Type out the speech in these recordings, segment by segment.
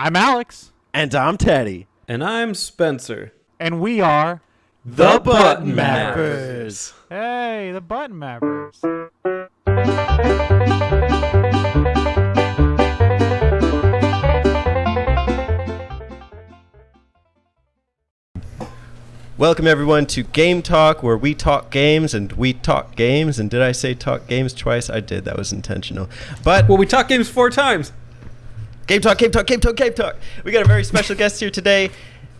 I'm Alex. And I'm Teddy. And I'm Spencer. And we are The Button Mappers. Hey, the Button Mappers. Welcome everyone to Game Talk, where we talk games and we talk games. And did I say talk games twice? I did. That was intentional. But Well, we talk games 4 times. Game Talk, Game Talk, Game Talk, Game Talk. We got a very special guest here today,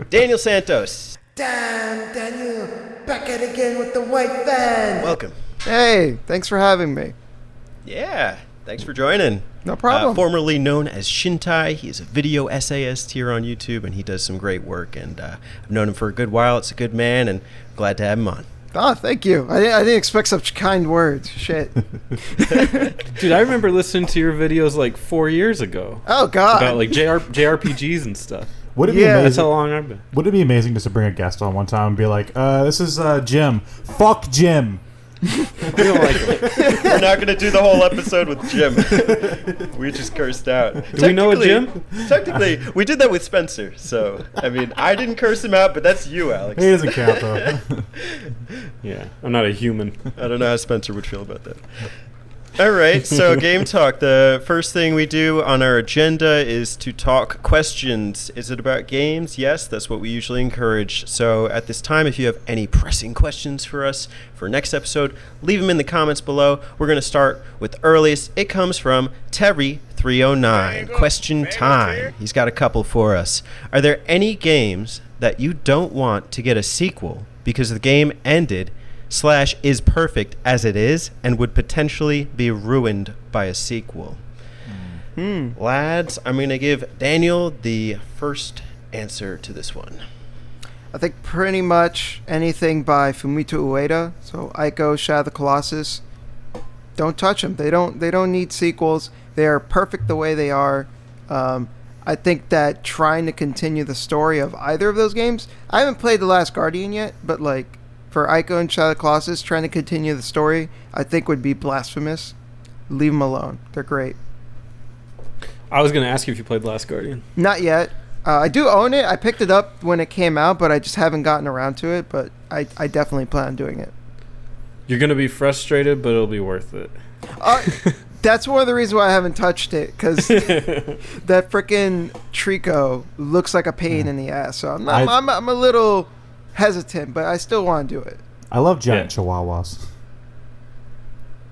Daniel Santos. Damn, Daniel, back at it again with the white van. Welcome. Hey, thanks for having me. Yeah, thanks for joining. No problem. Formerly known as Shintai, he is a video essayist here on YouTube, and he does some great work. And I've known him for a good while. It's a good man, and glad to have him on. Oh, thank you. I didn't expect such kind words. Shit. Dude, I remember listening to your videos like 4 years ago. Oh, God. About like JRPGs and stuff. Would it be Yeah. amazing? That's how long I've been. Would it be amazing just to bring a guest on one time and be like, this is Jim. Fuck Jim. We don't like it. We're not going to do the whole episode with Jim. We just cursed out. Do we know a Jim? Technically, we did that with Spencer. So, I mean, I didn't curse him out, but that's you, Alex. He doesn't count, though. Yeah, I'm not a human. I don't know how Spencer would feel about that. All right, so Game Talk. The first thing we do on our agenda is to talk questions. Is it about games? Yes, that's what we usually encourage. So at this time, if you have any pressing questions for us for next episode, leave them in the comments below. We're going to start with earliest. It comes from Terry309. Question time. He's got a couple for us. Are there any games that you don't want to get a sequel because the game ended / is perfect as it is and would potentially be ruined by a sequel? Lads, I'm going to give Daniel the first answer to this one. I think pretty much anything by Fumito Ueda. So, Ico, Shadow of the Colossus. Don't touch them. They don't need sequels. They are perfect the way they are. I think that trying to continue the story of either of those games... I haven't played The Last Guardian yet, but like... For Ico and Shadow of the Colossus, trying to continue the story, I think would be blasphemous. Leave them alone. They're great. I was going to ask you if you played Last Guardian. Not yet. I do own it. I picked it up when it came out, but I just haven't gotten around to it. But I definitely plan on doing it. You're going to be frustrated, but it'll be worth it. That's one of the reasons why I haven't touched it, because that frickin' Trico looks like a pain in the ass. So I'm a little... hesitant, but I still want to do it. I love giant chihuahuas.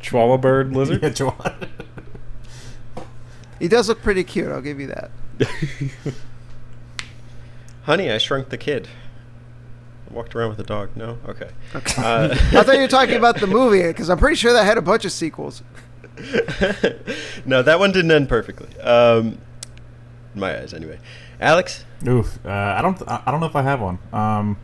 Chihuahua bird lizard? Yeah, chihuahua. He does look pretty cute, I'll give you that. Honey, I Shrunk the Kid. I walked around with a dog. No? Okay. I thought you were talking about the movie, because I'm pretty sure that had a bunch of sequels. No, that one didn't end perfectly. In my eyes, anyway. Alex? Oof. I don't know if I have one.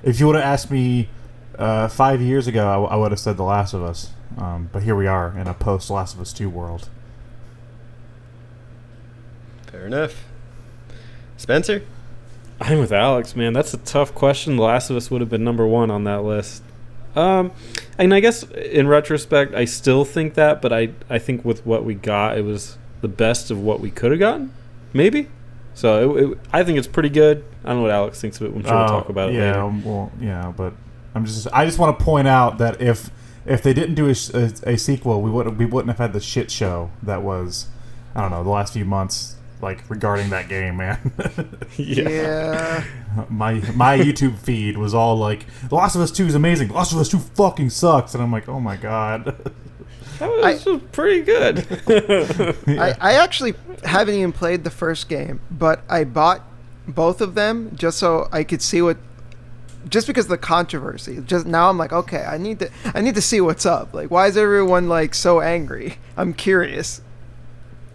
If you would have asked me 5 years ago, I would have said The Last of Us. But here we are in a post-Last of Us 2 world. Fair enough. Spencer? I'm with Alex, man. That's a tough question. The Last of Us would have been number 1 on that list. And I guess in retrospect, I still think that, but I think with what we got, it was the best of what we could have gotten. Maybe? So I think it's pretty good. I don't know what Alex thinks of it. I'm sure we'll talk about it later. Well, yeah, but I just want to point out that if they didn't do a sequel, we wouldn't have had the shit show that was, I don't know, the last few months, like regarding that game, man. Yeah. My YouTube feed was all like, The Last of Us 2 is amazing. The Last of Us 2 fucking sucks, and I'm like, oh my god. That was pretty good. I actually haven't even played the first game, but I bought both of them just so I could see just because of the controversy. Just now I'm like, okay, I need to see what's up. Like, why is everyone like so angry? I'm curious.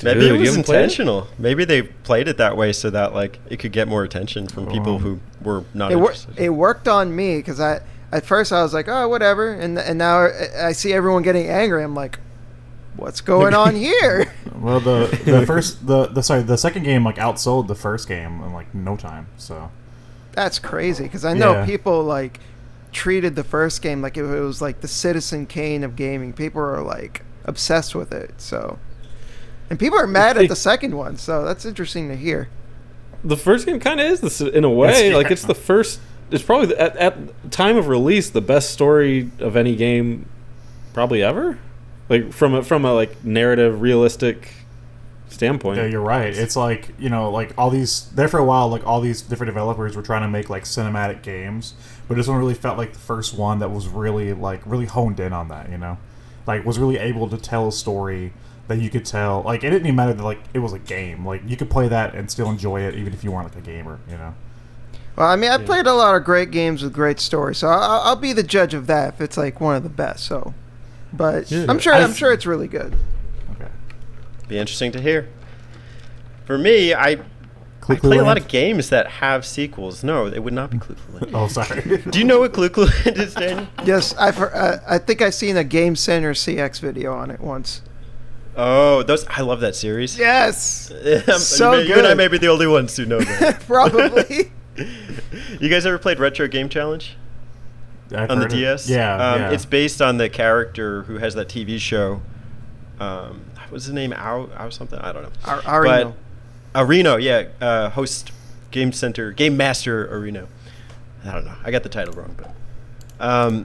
Maybe it was intentional. Maybe they played it that way so that like it could get more attention from people who were not interested. It worked on me because at first I was like, oh, whatever, and now I see everyone getting angry. I'm like, what's going on here? Well, the second game like outsold the first game in like no time. So that's crazy because I know people like treated the first game like it was like the Citizen Kane of gaming. People are like obsessed with it. So, and people are mad at the second one. So that's interesting to hear. the first game kind of is this in a way. It's- Like it's the first. It's probably at time of release the best story of any game, probably ever. Like from a like narrative, realistic standpoint. Yeah, you're right. It's like, like all these there for a while, like all these different developers were trying to make like cinematic games, but this one really felt like the first one that was really honed in on that, like was really able to tell a story that you could tell. Like it didn't even matter that like it was a game. Like you could play that and still enjoy it even if you weren't like a gamer. Well, I mean, I played a lot of great games with great stories, so I'll be the judge of that if it's like one of the best. So, but Yeah. I'm sure it's really good. Okay. Be interesting to hear. For me, I play a lot of games that have sequels. No, it would not be Clue-Clue. Oh, sorry. Do you know what Clue-Clue is, Daniel? Yes, I think I've seen a Game Center CX video on it once. Oh, I love that series. Yes, So you and I good. may be the only ones who know that. Probably. You guys ever played Retro Game Challenge I've on the heard it. DS? Yeah. It's based on the character who has that TV show. What's his name? Ow something? I don't know. Reno. Reno, yeah. Host Game Master Reno. I don't know. I got the title wrong, but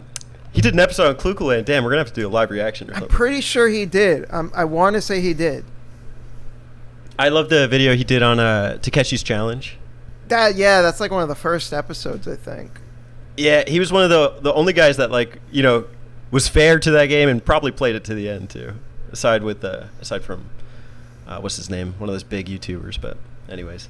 he did an episode on Clue-Clue, and damn, we're gonna have to do a live reaction or I'm something. pretty sure he did. I want to say he did. I love the video he did on Takeshi's Challenge. That's like one of the first episodes, I think. Yeah, he was one of the only guys that was fair to that game and probably played it to the end too. Aside from what's his name, one of those big YouTubers. But anyways,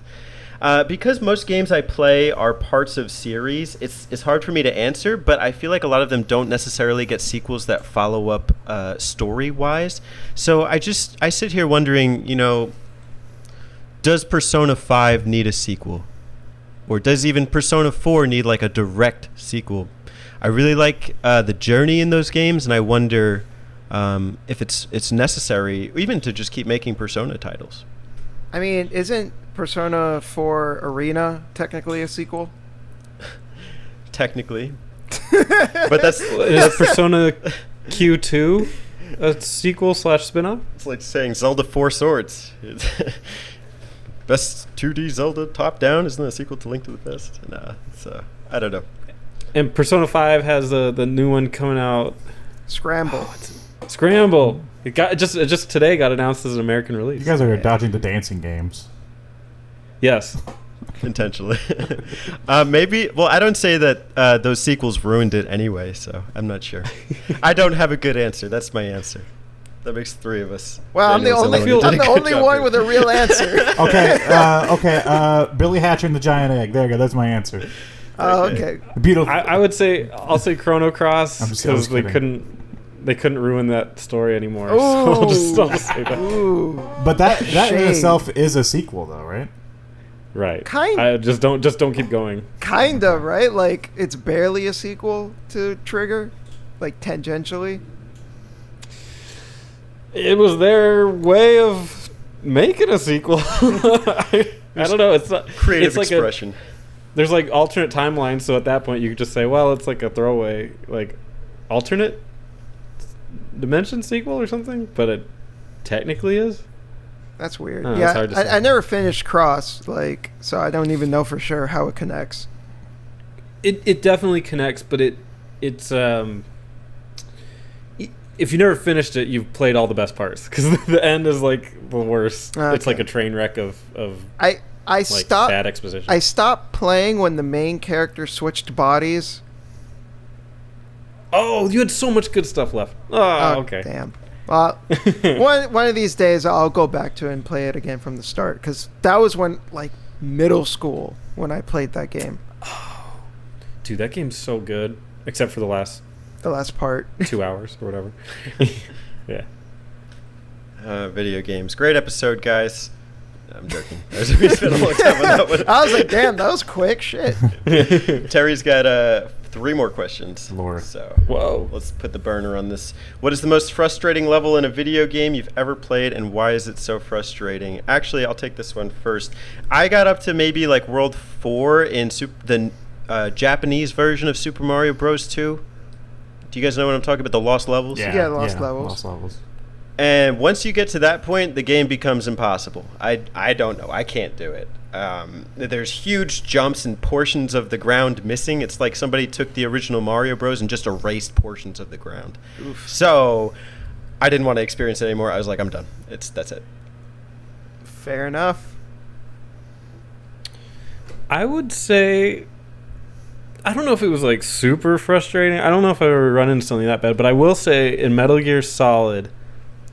because most games I play are parts of series, it's hard for me to answer. But I feel like a lot of them don't necessarily get sequels that follow up story wise. So I sit here wondering, does Persona 5 need a sequel? Or does even Persona 4 need like a direct sequel? I really like the journey in those games, and I wonder if it's necessary even to just keep making Persona titles. I mean, isn't Persona 4 Arena technically a sequel? Technically. But that's... Is Persona Q2 a sequel / spin-off? It's like saying Zelda 4 Swords. Best 2D Zelda top-down, isn't that a sequel to Link to the Past? Nah, it's, I don't know. And Persona 5 has the new one coming out. Scramble. Scramble. It just today got announced as an American release. You guys are dodging the dancing games. Yes. Intentionally. Maybe... Well, I don't say that those sequels ruined it anyway, so I'm not sure. I don't have a good answer. That's my answer. That makes 3 of us. Well, I'm the Daniel's only one who did a good job one here. with a real answer. Okay. Billy Hatcher and the Giant Egg. There you go. That's my answer. Oh, okay. Beautiful. I'll say Chrono Cross I was because they kidding. couldn't ruin that story anymore. So Ooh. I'll say that. Ooh. But that in Shame. itself is a sequel, though, right? Right. Kind- I just don't keep going. Kind of, right? Like, it's barely a sequel to Trigger. Like, tangentially. It was their way of making a sequel. I don't know. It's not Creative it's like expression. there's like alternate timelines, so at that point you could just say, well, it's like a throwaway, like alternate dimension sequel or something, but it technically is. That's weird. Oh, it's Yeah, hard to say. I never finished Cross, like, so I don't even know for sure how it connects. It definitely connects, but it's if you never finished it, you've played all the best parts because the end is like the worst. Okay. It's like a train wreck of I like stopped. bad exposition. I stopped playing when the main character switched bodies. Oh, you had so much good stuff left. Oh, okay. Damn. Well, one of these days I'll go back to it and play it again from the start because that was when like middle school when I played that game. Dude, that game's so good, except for the last The last part. 2 hours or whatever. Yeah. Video games. Great episode, guys. I'm joking. We spent a long time on that one. I was like, damn, that was quick. Shit. Terry's got 3 more questions. Lord. So Whoa. let's put the burner on this. What is the most frustrating level in a video game you've ever played, and why is it so frustrating? Actually, I'll take this one first. I got up to maybe like World 4 in the Japanese version of Super Mario Bros. 2. Do you guys know what I'm talking about? The Lost Levels? Yeah, Lost Levels. Lost Levels. And once you get to that point, the game becomes impossible. I don't know. I can't do it. There's huge jumps and portions of the ground missing. It's like somebody took the original Mario Bros. And just erased portions of the ground. Oof. So I didn't want to experience it anymore. I was like, I'm done. That's it. Fair enough. I would say, I don't know if it was like super frustrating. I don't know if I ever run into something that bad, but I will say in Metal Gear Solid,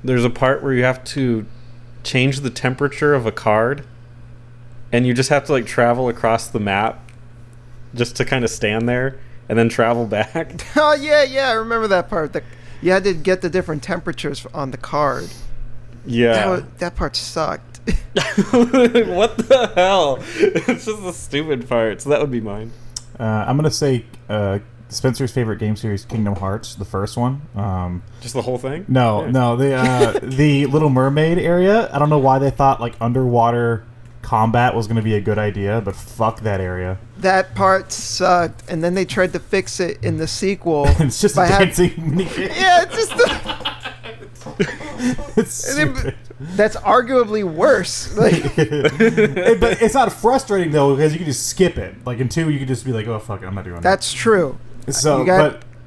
there's a part where you have to change the temperature of a card, and you just have to like travel across the map just to kind of stand there and then travel back. Oh yeah, I remember that part. You had to get the different temperatures on the card. Yeah. That part sucked. What the hell? It's just a stupid part, so that would be mine. I'm gonna say Spencer's favorite game series, Kingdom Hearts, the first one. Just the whole thing? No, Yeah. no, the Little Mermaid area. I don't know why they thought like underwater combat was gonna be a good idea, but fuck that area. That part sucked, and then they tried to fix it in the sequel. It's just a by dancing minigame. Yeah, it's just It's and then- stupid. that's arguably worse. Like, But it's not frustrating though because you can just skip it. Like in 2, you can just be like, "Oh fuck it, I'm not doing that's true. that." So,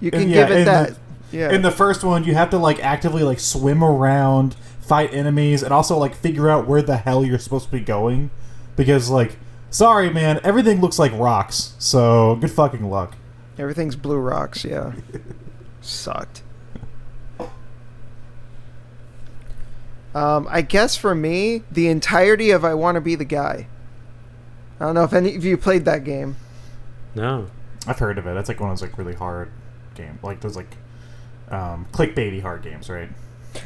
You can yeah, give it in that. The, Yeah. In the first one, you have to like actively like swim around, fight enemies, and also like figure out where the hell you're supposed to be going, because like, sorry man, everything looks like rocks. So good fucking luck. Everything's blue rocks. Yeah. Sucked. I guess for me, the entirety of I Want to Be the Guy. I don't know if any of you played that game. No. I've heard of it. That's like one of those like really hard games, like those like clickbaity hard games, right?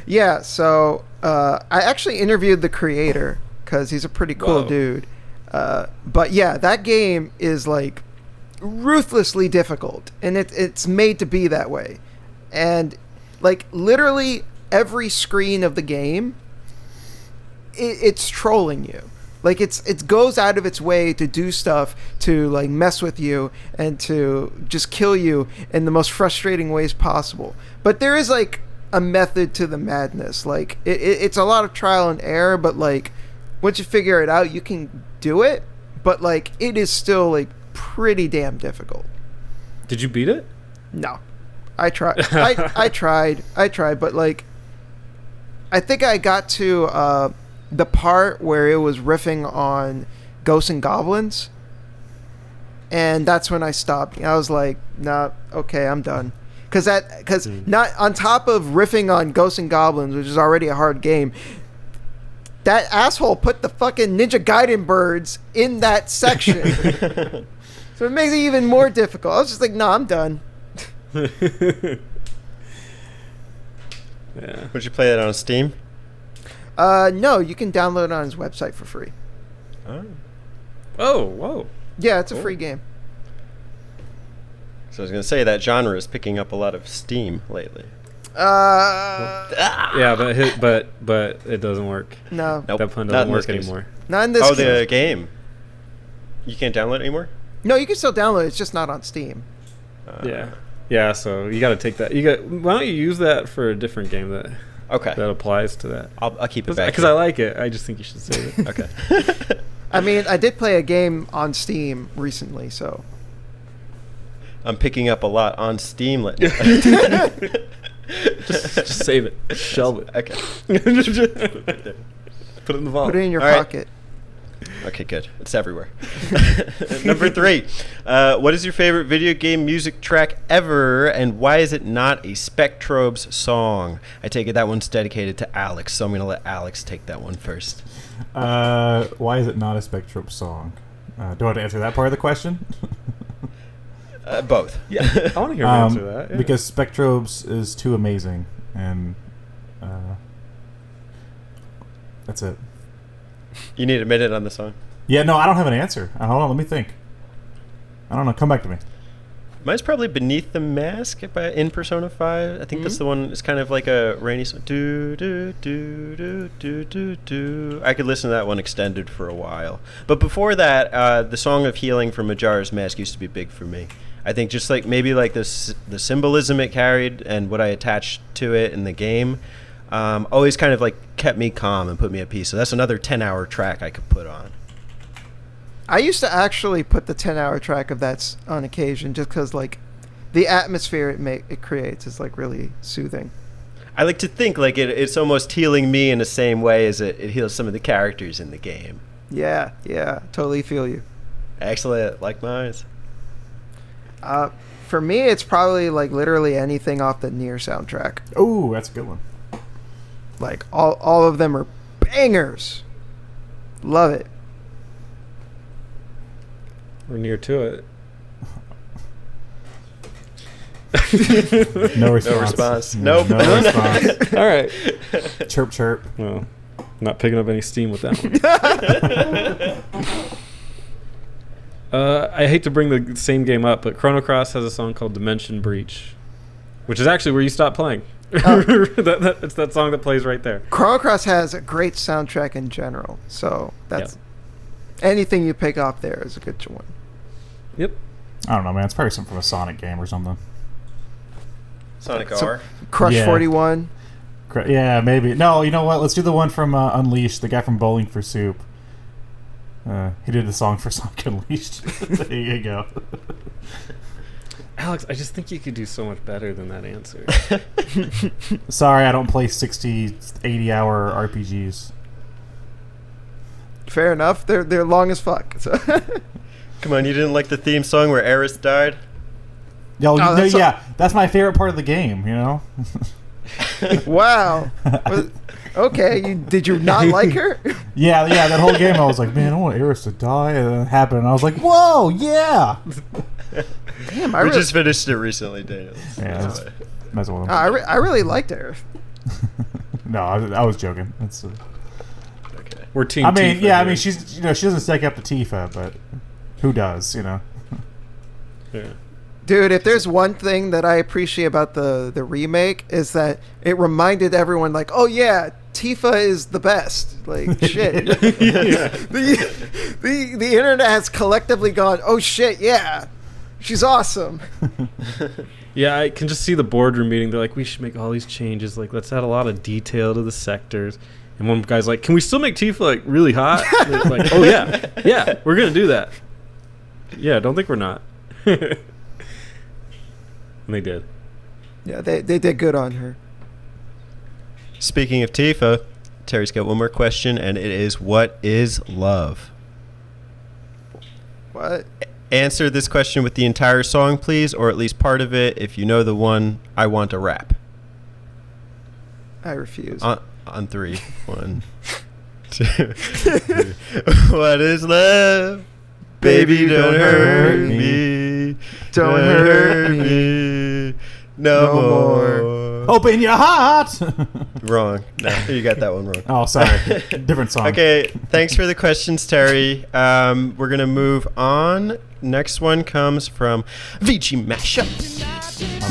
Yeah, so I actually interviewed the creator because he's a pretty cool Whoa. dude. But yeah, that game is like ruthlessly difficult, and it's made to be that way. And like literally every screen of the game, it's trolling you. Like it goes out of its way to do stuff to like mess with you and to just kill you in the most frustrating ways possible. But there is like a method to the madness. Like it's a lot of trial and error, but like once you figure it out, you can do it. But like it is still like pretty damn difficult. Did you beat it? No, I tried. I tried, but like I think I got to the part where it was riffing on Ghosts and Goblins, and that's when I stopped. I was like, nah, okay, I'm done. Because not on top of riffing on Ghosts and Goblins, which is already a hard game, that asshole put the fucking Ninja Gaiden birds in that section. So it makes it even more difficult. I was just like, no, I'm done. Yeah. Would you play that on Steam? No, you can download it on his website for free. Oh. Oh, whoa. Yeah, it's a free game. So I was going to say that genre is picking up a lot of steam lately. Yeah, but it doesn't work. No, Nope. That pun Not doesn't in work this case. anymore. not in this Oh, case. the game. You can't download it anymore? No, you can still download it. It's just not on Steam. Yeah. So you got to take that. Why don't you use that for a different game that Okay. applies to that? I'll keep it back. Because I like it. I just think you should save it. Okay. I mean, I did play a game on Steam recently, so. I'm picking up a lot on Steam. just save it. Shelve it. Okay. Put it in the vault. Put it in your All right. pocket. Okay, good. It's everywhere. Number 3. What is your favorite video game music track ever, and why is it not a Spectrobes song? I take it that one's dedicated to Alex, so I'm going to let Alex take that one first. Why is it not a Spectrum song? Do I have to answer that part of the question? Both. Yeah, I want to hear him answer that. Yeah. Because Spectrobes is too amazing, and that's it. You need a minute on the song. Yeah, no, I don't have an answer. Hold on, let me think. I don't know. Come back to me. Mine's probably Beneath the Mask in Persona 5. I think that's the one. It's kind of like a rainy song. Do, do, do, do, do, do, do. I could listen to that one extended for a while. But before that, the Song of Healing from Majora's Mask used to be big for me. I think just like maybe like the symbolism it carried and what I attached to it in the game. always kind of like kept me calm and put me at peace. So that's another 10-hour track I could put on. I used to actually put the 10-hour track of that on occasion, just because like the atmosphere it creates is like really soothing. I like to think like it's almost healing me in the same way as it heals some of the characters in the game. Yeah, totally feel you. Excellent, like mine. For me, it's probably like literally anything off the Nier soundtrack. Oh, that's a good one. Like all of them are bangers. Love it. We're near to it. No response. Nope. No response. All right. Chirp, chirp. Well, not picking up any steam with that one. I hate to bring the same game up, but Chrono Cross has a song called Dimension Breach, which is actually where you stop playing. It's that song that plays right there. Chrono Cross has a great soundtrack in general, so that's anything you pick up there is a good one. Yep. I don't know, man. It's probably something from a Sonic game or something. Sonic R. Crush 41. Yeah, maybe. No, you know what? Let's do the one from Unleashed, the guy from Bowling for Soup. He did the song for Sonic Unleashed. There you go. Alex, I just think you could do so much better than that answer. Sorry, I don't play 60, 80-hour RPGs. Fair enough. They're long as fuck. So. Come on, you didn't like the theme song where Aerith died? Yo, that's that's my favorite part of the game, you know? Wow. Okay, did you not like her? Yeah, that whole game I was like, man, I want Aerith to die, and then it happened, and I was like, whoa, yeah! Damn, We just finished it recently, Daniel. Yeah, that's messing with him. I really liked her. No, I was joking. That's Okay. We're team. I mean, Tifa yeah, I here. mean, she's, she doesn't stack up to Tifa, but who does, you know? Yeah. Dude, if there's one thing that I appreciate about the remake is that it reminded everyone, like, oh yeah, Tifa is the best. Like, shit. The internet has collectively gone, oh shit, yeah, she's awesome. Yeah, I can just see the boardroom meeting. They're like, we should make all these changes. Like, let's add a lot of detail to the sectors. And one guy's like, can we still make Tifa like really hot? Like, oh yeah, we're gonna do that. Yeah, don't think we're not. And they did. Yeah, they did good on her. Speaking of Tifa, Terry's got one more question, and it is, what is love? What? Answer this question with the entire song, please, or at least part of it. If you know the one, I want a rap. I refuse. On 3. 1, 2, 3. What is love? Baby, don't hurt me. Don't hurt me. No more. Open your heart! Wrong. No, you got that one wrong. Oh, sorry. Different song. Okay, thanks for the questions, Terry. We're going to move on. Next one comes from Vici Mashup.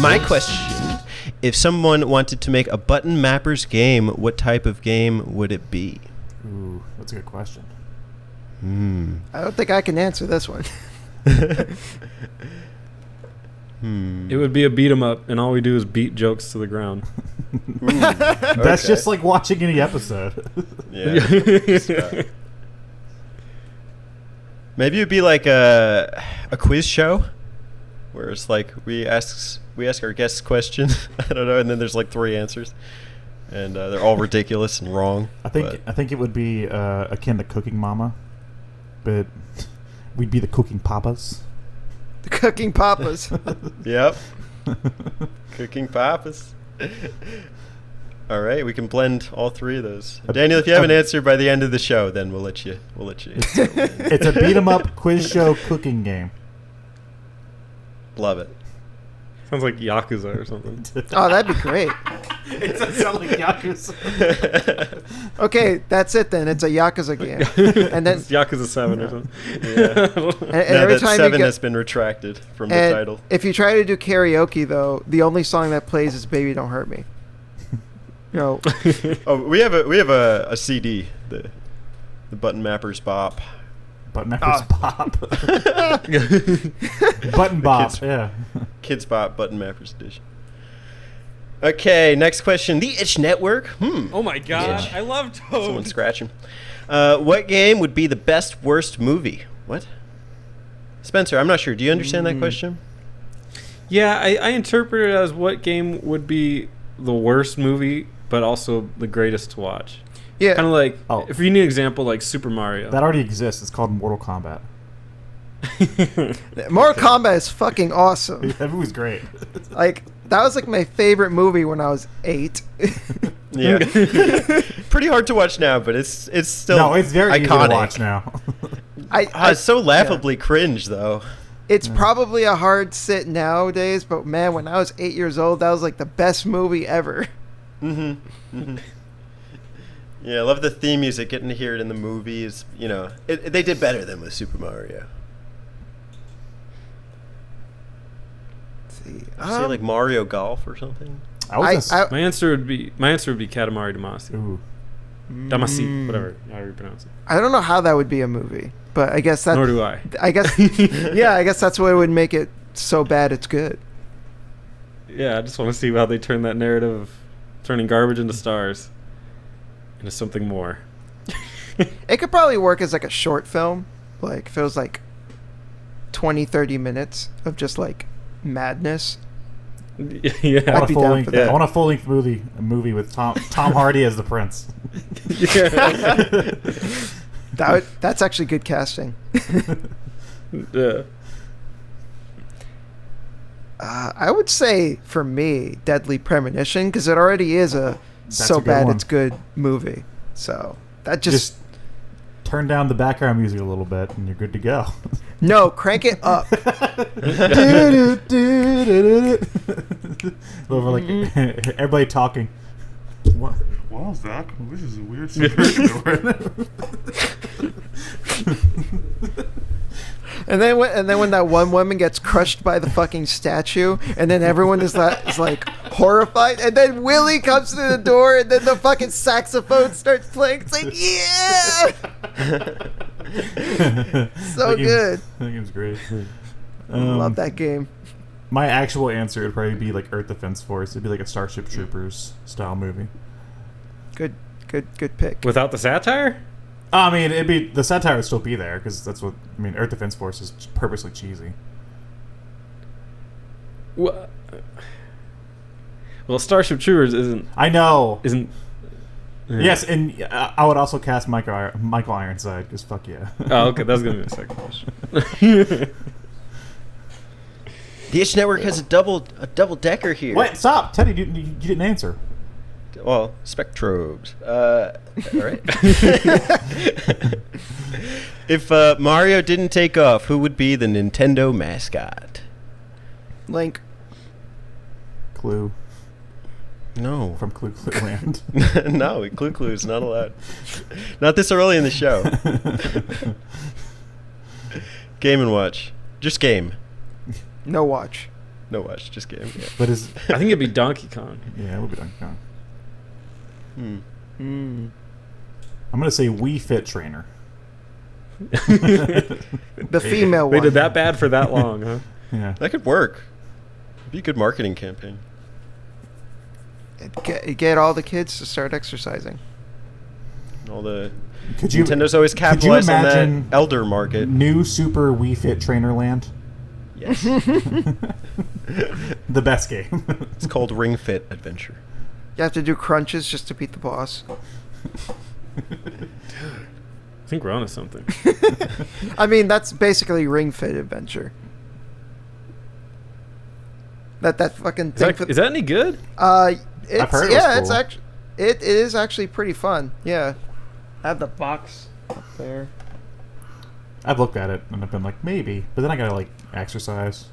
My question, if someone wanted to make a button mappers game, what type of game would it be? Ooh, that's a good question. I don't think I can answer this one. It would be a beat 'em up, and all we do is beat jokes to the ground. That's just like watching any episode. Yeah. Maybe it'd be like a quiz show, where it's like we ask our guests questions. I don't know, and then there's like 3 answers, and they're all ridiculous and wrong. I think it would be akin to Cooking Mama, but we'd be the Cooking Papas. The Cooking Papas. Yep. Cooking papas. All right, we can blend all 3 of those. Daniel, if you have an answer by the end of the show, then we'll let you. It's a beat 'em up quiz show cooking game. Love it. Sounds like Yakuza or something. Oh, that'd be great. It does sound like Yakuza. Okay, that's it then. It's a Yakuza game. And then It's Yakuza 7 or something. and Now every that time 7 you get, has been retracted from the and title. if you try to do karaoke though, the only song that plays is "Baby Don't Hurt Me." You know, Oh, we have a CD, the Button Mappers Bop. Button Mappers Pop. Button Bop, Kids- yeah. Kids Bop Button Mappers Edition. Okay, next question. The Itch Network. Oh my god, Itch. I love Toad. Someone's scratching. What game would be the best worst movie? What? Spencer, I'm not sure. Do you understand that question? Yeah, I interpret it as what game would be the worst movie, but also the greatest to watch. Yeah. Kind of like, Oh. if you need an example, like Super Mario. That already exists. It's called Mortal Kombat. Mortal Kombat is fucking awesome. That movie's great. Like, that was like my favorite movie when I was 8. Yeah. Pretty hard to watch now, but it's still No, it's very easy to iconic. watch now. It's so laughably cringe, though. It's probably a hard sit nowadays, but man, when I was 8 years old, that was like the best movie ever. Yeah, I love the theme music. Getting to hear it in the movies, you know, they did better than with Super Mario. See, Say like Mario Golf or something. My answer would be Katamari Damacy. Ooh. Damacy, whatever, however you pronounce it. I don't know how that would be a movie, but I guess that. Nor do I. I guess, yeah, I guess that's what would make it so bad it's good. Yeah, I just want to see how they turn that narrative of turning garbage into stars into something more. It could probably work as like a short film, like if it was like 20, 30 minutes of just like madness. Yeah. I'd be down for that. I want a full-length movie with Tom Hardy as the prince. That's actually good casting. Yeah. I would say for me, Deadly Premonition, because it already is a That's so a good bad one. it's good movie. So that just Turn down the background music a little bit, and you're good to go. no, crank it up. Over like everybody talking. What? Wow, Zach, this is a weird situation. And then when that one woman gets crushed by the fucking statue, and then everyone is like horrified, and then Willie comes to the door, and then the fucking saxophone starts playing. It's like, yeah, so good. That game's great. Love that game. My actual answer would probably be like Earth Defense Force. It'd be like a Starship Troopers style movie. Good pick. Without the satire? I mean, it'd be the satire would still be there because that's what I mean. Earth Defense Force is purposely cheesy. Well, Starship Troopers isn't. I know. Yeah. Yes, and I would also cast Michael Ironside because fuck yeah. Oh, okay. That was gonna be my second question. The Itch Network has a double decker here. Wait, stop, Teddy. You didn't answer. Well, Spectrobes. All right. If Mario didn't take off, who would be the Nintendo mascot? Link. Clue No. from Clue Land. No, Clue is not allowed. Not this early in the show. Game and watch. Just game. No watch. No watch, just game. Yeah. But I think it'd be Donkey Kong. yeah, it would be Donkey Kong. Hmm. I'm gonna say Wii Fit Trainer. The female They one. did that bad for that long, huh? Yeah. That could work. It'd be a good marketing campaign. Get all the kids to start exercising. All the Could you Nintendo's always could you capitalized on that imagine elder market. new Super Wii Fit Trainer Land? Yes. The best game. It's called Ring Fit Adventure. You have to do crunches just to beat the boss. I think we're onto something. I mean, that's basically Ring Fit Adventure. That fucking thing. Is that any good? It's, I've heard it was yeah, cool. it is actually pretty fun. Yeah, I have the box up there. I've looked at it and I've been like maybe, but then I gotta like exercise.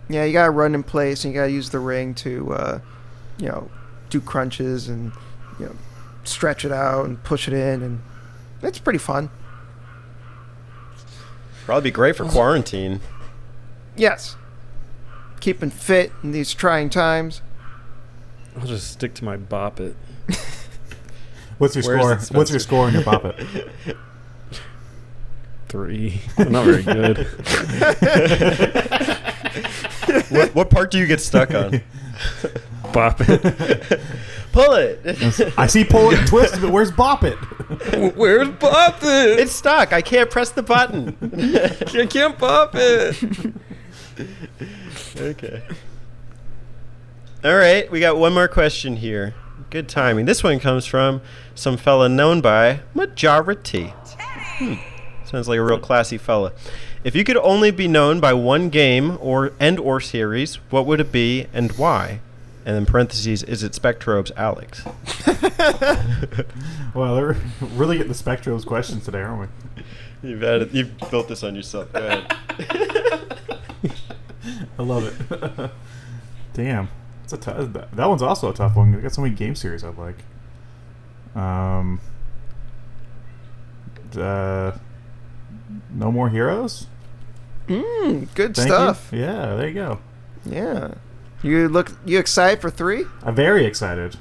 Yeah, you gotta run in place and you gotta use the ring to, do crunches and stretch it out and push it in, and it's pretty fun. Probably be great for quarantine. Yes, keeping fit in these trying times. I'll just stick to my Bop It. What's your Where is score? it, What's your Spencer? score on your Bop It? 3. Not very good. What part do you get stuck on? Bop it. Pull it. I see pull it and twist, but where's bop it? Where's Bop it? It's stuck. I can't press the button. I can't Bop it. Okay. All right, we got one more question here. Good timing. This one comes from some fella known by Majority. Sounds like a real classy fella. If you could only be known by one game or series, what would it be and why? And in parentheses, is it Spectrobes Alex? Well, they're really getting the Spectrobes questions today, aren't we? You've built this on yourself. Go ahead. I love it. Damn, it's that one's also a tough one. We got so many game series I like. No More Heroes. Good Thank stuff. you. Yeah, there you go. Yeah. You excited for 3? I'm very excited.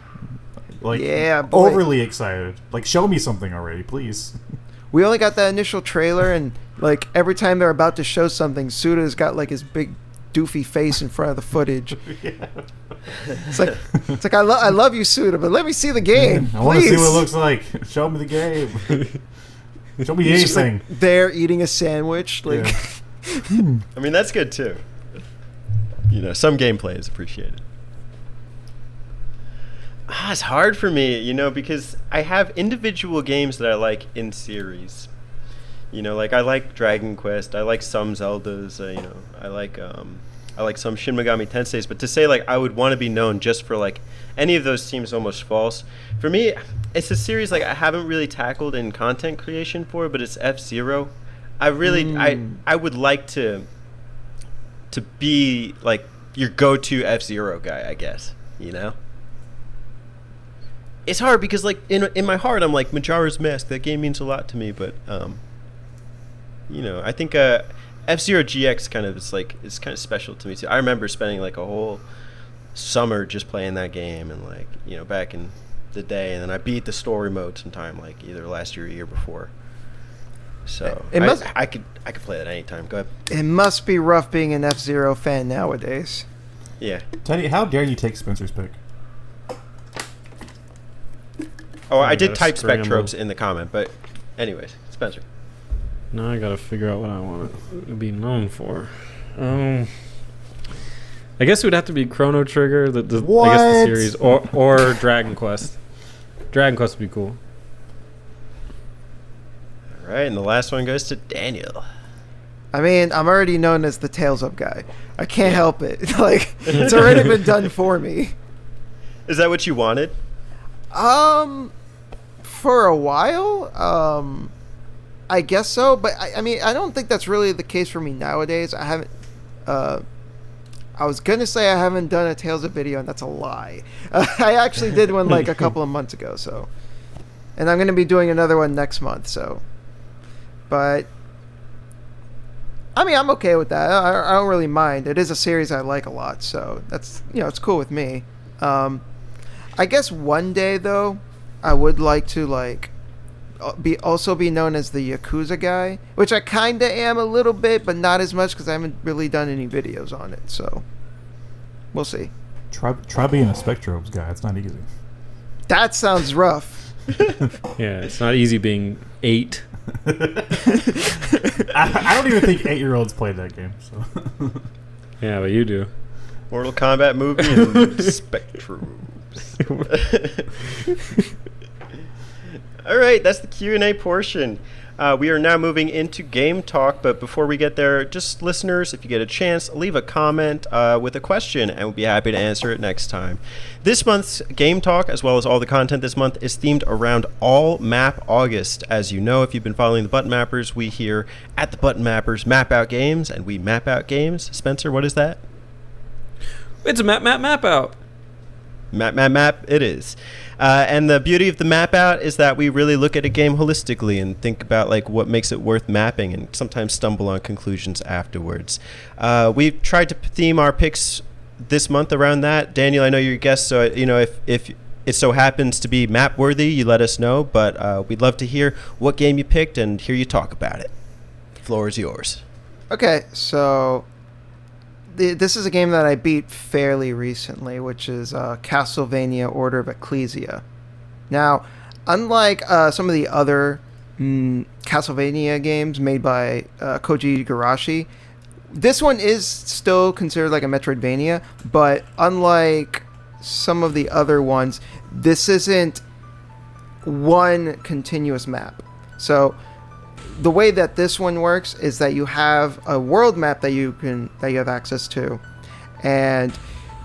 Like, Yeah, boy. overly excited. Like, show me something already, please. We only got that initial trailer, and like every time they're about to show something, Suda's got like his big doofy face in front of the footage. Yeah. It's like I love you, Suda, but let me see the game. I want to see please. what it looks like. Show me the game. Show me He's just, anything. like, there eating a sandwich. Like, Yeah. I mean, that's good too. You know, some gameplay is appreciated. It's hard for me, because I have individual games that I like in series. Like I like Dragon Quest, I like some Zeldas, I like some Shin Megami Tenseis, but to say like I would want to be known just for like any of those seems almost false. For me, it's a series like I haven't really tackled in content creation for, but it's F-Zero. I really I would like to be like your go-to F-Zero guy, I guess, It's hard because like in my heart I'm like Majora's Mask, that game means a lot to me, but I think F-Zero GX it's kind of special to me too. I remember spending like a whole summer just playing that game and like, back in the day, and then I beat the story mode sometime like either last year or year before. So I could play that anytime. Go ahead. it must be rough being an F-Zero fan nowadays. Yeah. Teddy, how dare you take Spencer's pick? Oh, I did gotta type scramble. Spectrobes in the comment, but anyways, Spencer. Now I gotta figure out what I want it to be known for. I guess it would have to be Chrono Trigger, I guess the What? series, or Dragon Quest. Dragon Quest would be cool. All right, and the last one goes to Daniel. I mean, I'm already known as the Tails Up guy. I can't help it. Like, it's already been done for me. Is that what you wanted? For a while, I guess so. But I mean, I don't think that's really the case for me nowadays. I haven't. I was gonna say I haven't done a Tales of video, and that's a lie. I actually did one like a couple of months ago. So, and I'm gonna be doing another one next month. So, but I mean, I'm okay with that. I don't really mind. It is a series I like a lot, so that's it's cool with me. I guess one day though, I would like to like be known as the Yakuza guy, which I kinda am a little bit, but not as much because I haven't really done any videos on it. So we'll see. Try being a Spectrobes guy. It's not easy. That sounds rough. Yeah, it's not easy being 8. I don't even think 8-year-olds played that game. So. Yeah, but you do. Mortal Kombat movie and Spectrobes. All right, that's the Q&A portion. We are now moving into game talk, but before we get there, just listeners, if you get a chance, leave a comment with a question, and we'll be happy to answer it next time. This month's game talk, as well as all the content this month, is themed around All Map August. As you know, if you've been following the Button Mappers, we here at the Button Mappers map out games, and we map out games. Spencer, what is that? It's a map out. Map, it is. And the beauty of the map out is that we really look at a game holistically and think about like what makes it worth mapping, and sometimes stumble on conclusions afterwards. We've tried to theme our picks this month around that. Daniel, I know you're a guest, so if it so happens to be map worthy, you let us know, but we'd love to hear what game you picked and hear you talk about it. The floor is yours. Okay, so this is a game that I beat fairly recently, which is Castlevania Order of Ecclesia. Now, unlike some of the other Castlevania games made by Koji Igarashi, this one is still considered like a Metroidvania, but unlike some of the other ones, this isn't one continuous map. So the way that this one works is that you have a world map that you have access to, and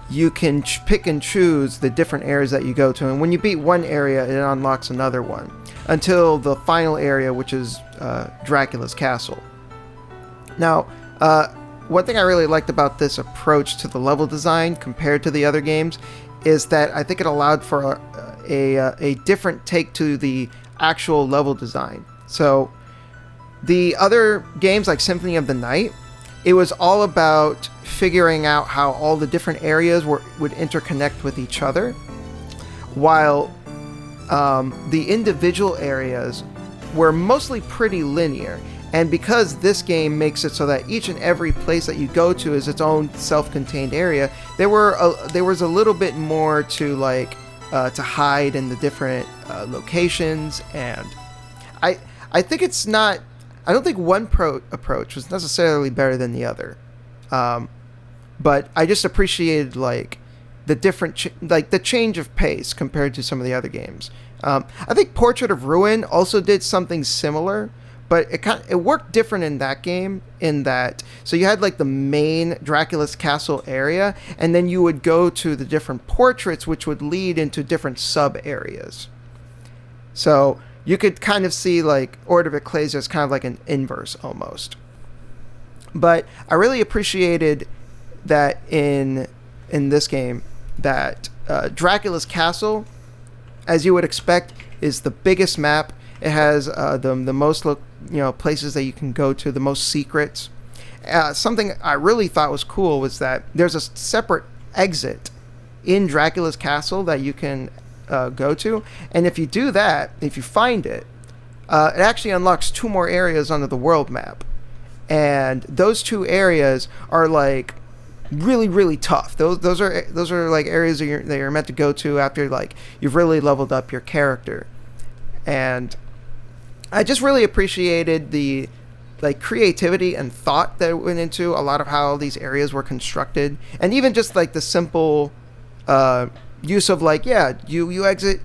you can pick and choose the different areas that you go to, and when you beat one area, it unlocks another one until the final area, which is Dracula's castle. Now, one thing I really liked about this approach to the level design compared to the other games is that I think it allowed for a different take to the actual level design. So the other games like Symphony of the Night, it was all about figuring out how all the different areas would interconnect with each other, while the individual areas were mostly pretty linear. And because this game makes it so that each and every place that you go to is its own self-contained area, there was a little bit more to to hide in the different locations. And I think it's not. I don't think one approach was necessarily better than the other, but I just appreciated the different the change of pace compared to some of the other games. I think Portrait of Ruin also did something similar, but it worked different in that game, in that so you had the main Dracula's castle area, and then you would go to the different portraits, which would lead into different sub areas. So you could kind of see Order of Ecclesia as kind of like an inverse almost. But I really appreciated that in this game that Dracula's castle, as you would expect, is the biggest map. It has the most places that you can go to, the most secrets. Something I really thought was cool was that there's a separate exit in Dracula's castle that you can go to, and if you do that, if you find it, it actually unlocks 2 more areas onto the world map, and those 2 areas are really, really tough. Those are areas that you're meant to go to after you've really leveled up your character. And I just really appreciated the creativity and thought that went into a lot of how these areas were constructed, and even just the simple use of you exit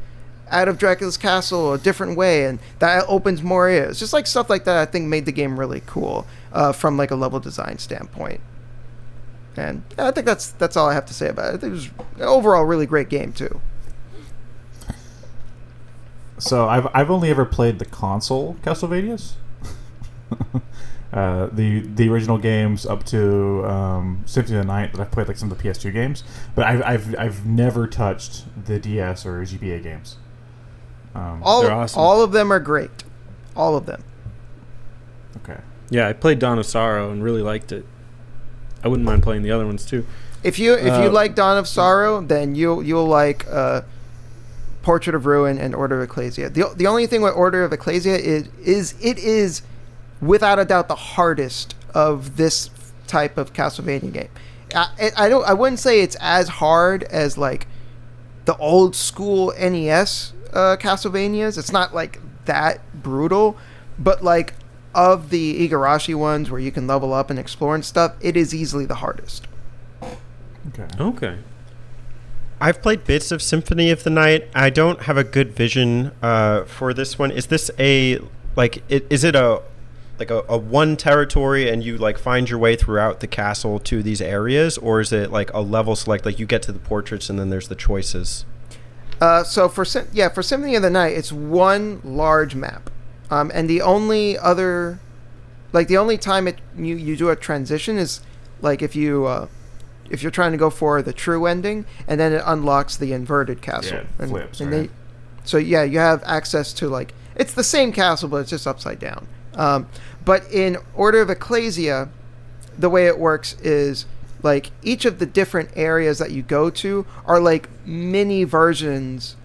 out of Dracula's castle a different way, and that opens more areas. Just stuff like that, I think made the game really cool from a level design standpoint. And I think that's all I have to say about it. I think it was an overall really great game too. So I've only ever played the console Castlevanias, the original games up to Symphony of the Night. That I've played some of the PS2 games, but I've never touched the DS or GBA games. They're awesome. All of them are great. All of them. Okay. Yeah, I played Dawn of Sorrow and really liked it. I wouldn't mind playing the other ones too. If you like Dawn of Sorrow, then you'll like Portrait of Ruin and Order of Ecclesia. The only thing with Order of Ecclesia is it is without a doubt the hardest of this type of Castlevania game. I wouldn't say it's as hard as the old school NES Castlevanias. It's not that brutal, but of the Igarashi ones where you can level up and explore and stuff, it is easily the hardest. Okay. I've played bits of Symphony of the Night. I don't have a good vision for this one. Is this is it a one territory and you find your way throughout the castle to these areas, or is it a level select, you get to the portraits and then there's the choices? So for Symphony of the Night, it's one large map. And the only other, the only time you do a transition is if you're trying to go for the true ending, and then it unlocks the inverted castle. Yeah, it flips, and right? So yeah, you have access to it's the same castle, but it's just upside down. But in Order of Ecclesia, the way it works is each of the different areas that you go to are mini versions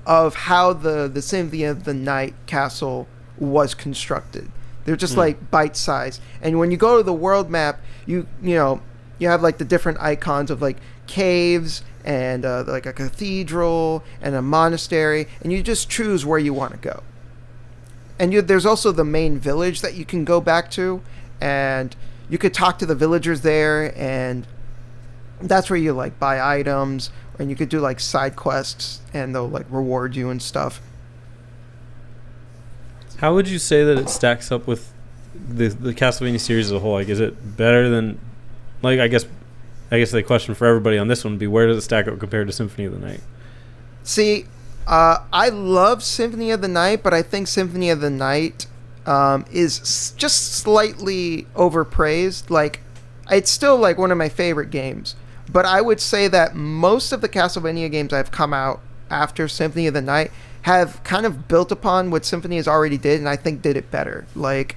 of how the Symphony of the Night castle was constructed. They're just bite size, and when you go to the world map, you you have like the different icons of like caves and like a cathedral and a monastery, and you just choose where you want to go. And there's also the main village that you can go back to, and you could talk to the villagers there, and that's where you like buy items, and you could do like side quests, and they'll like reward you and stuff. How would you say that it stacks up with the Castlevania series as a whole? Like, is it better than, like, I guess the question for everybody on this one would be, where does it stack up compared to Symphony of the Night? See, I love Symphony of the Night, but I think Symphony of the Night is just slightly overpraised. Like, it's still like one of my favorite games, but I would say that most of the Castlevania games that have come out after Symphony of the Night have kind of built upon what Symphony has already did, and I think did it better. Like,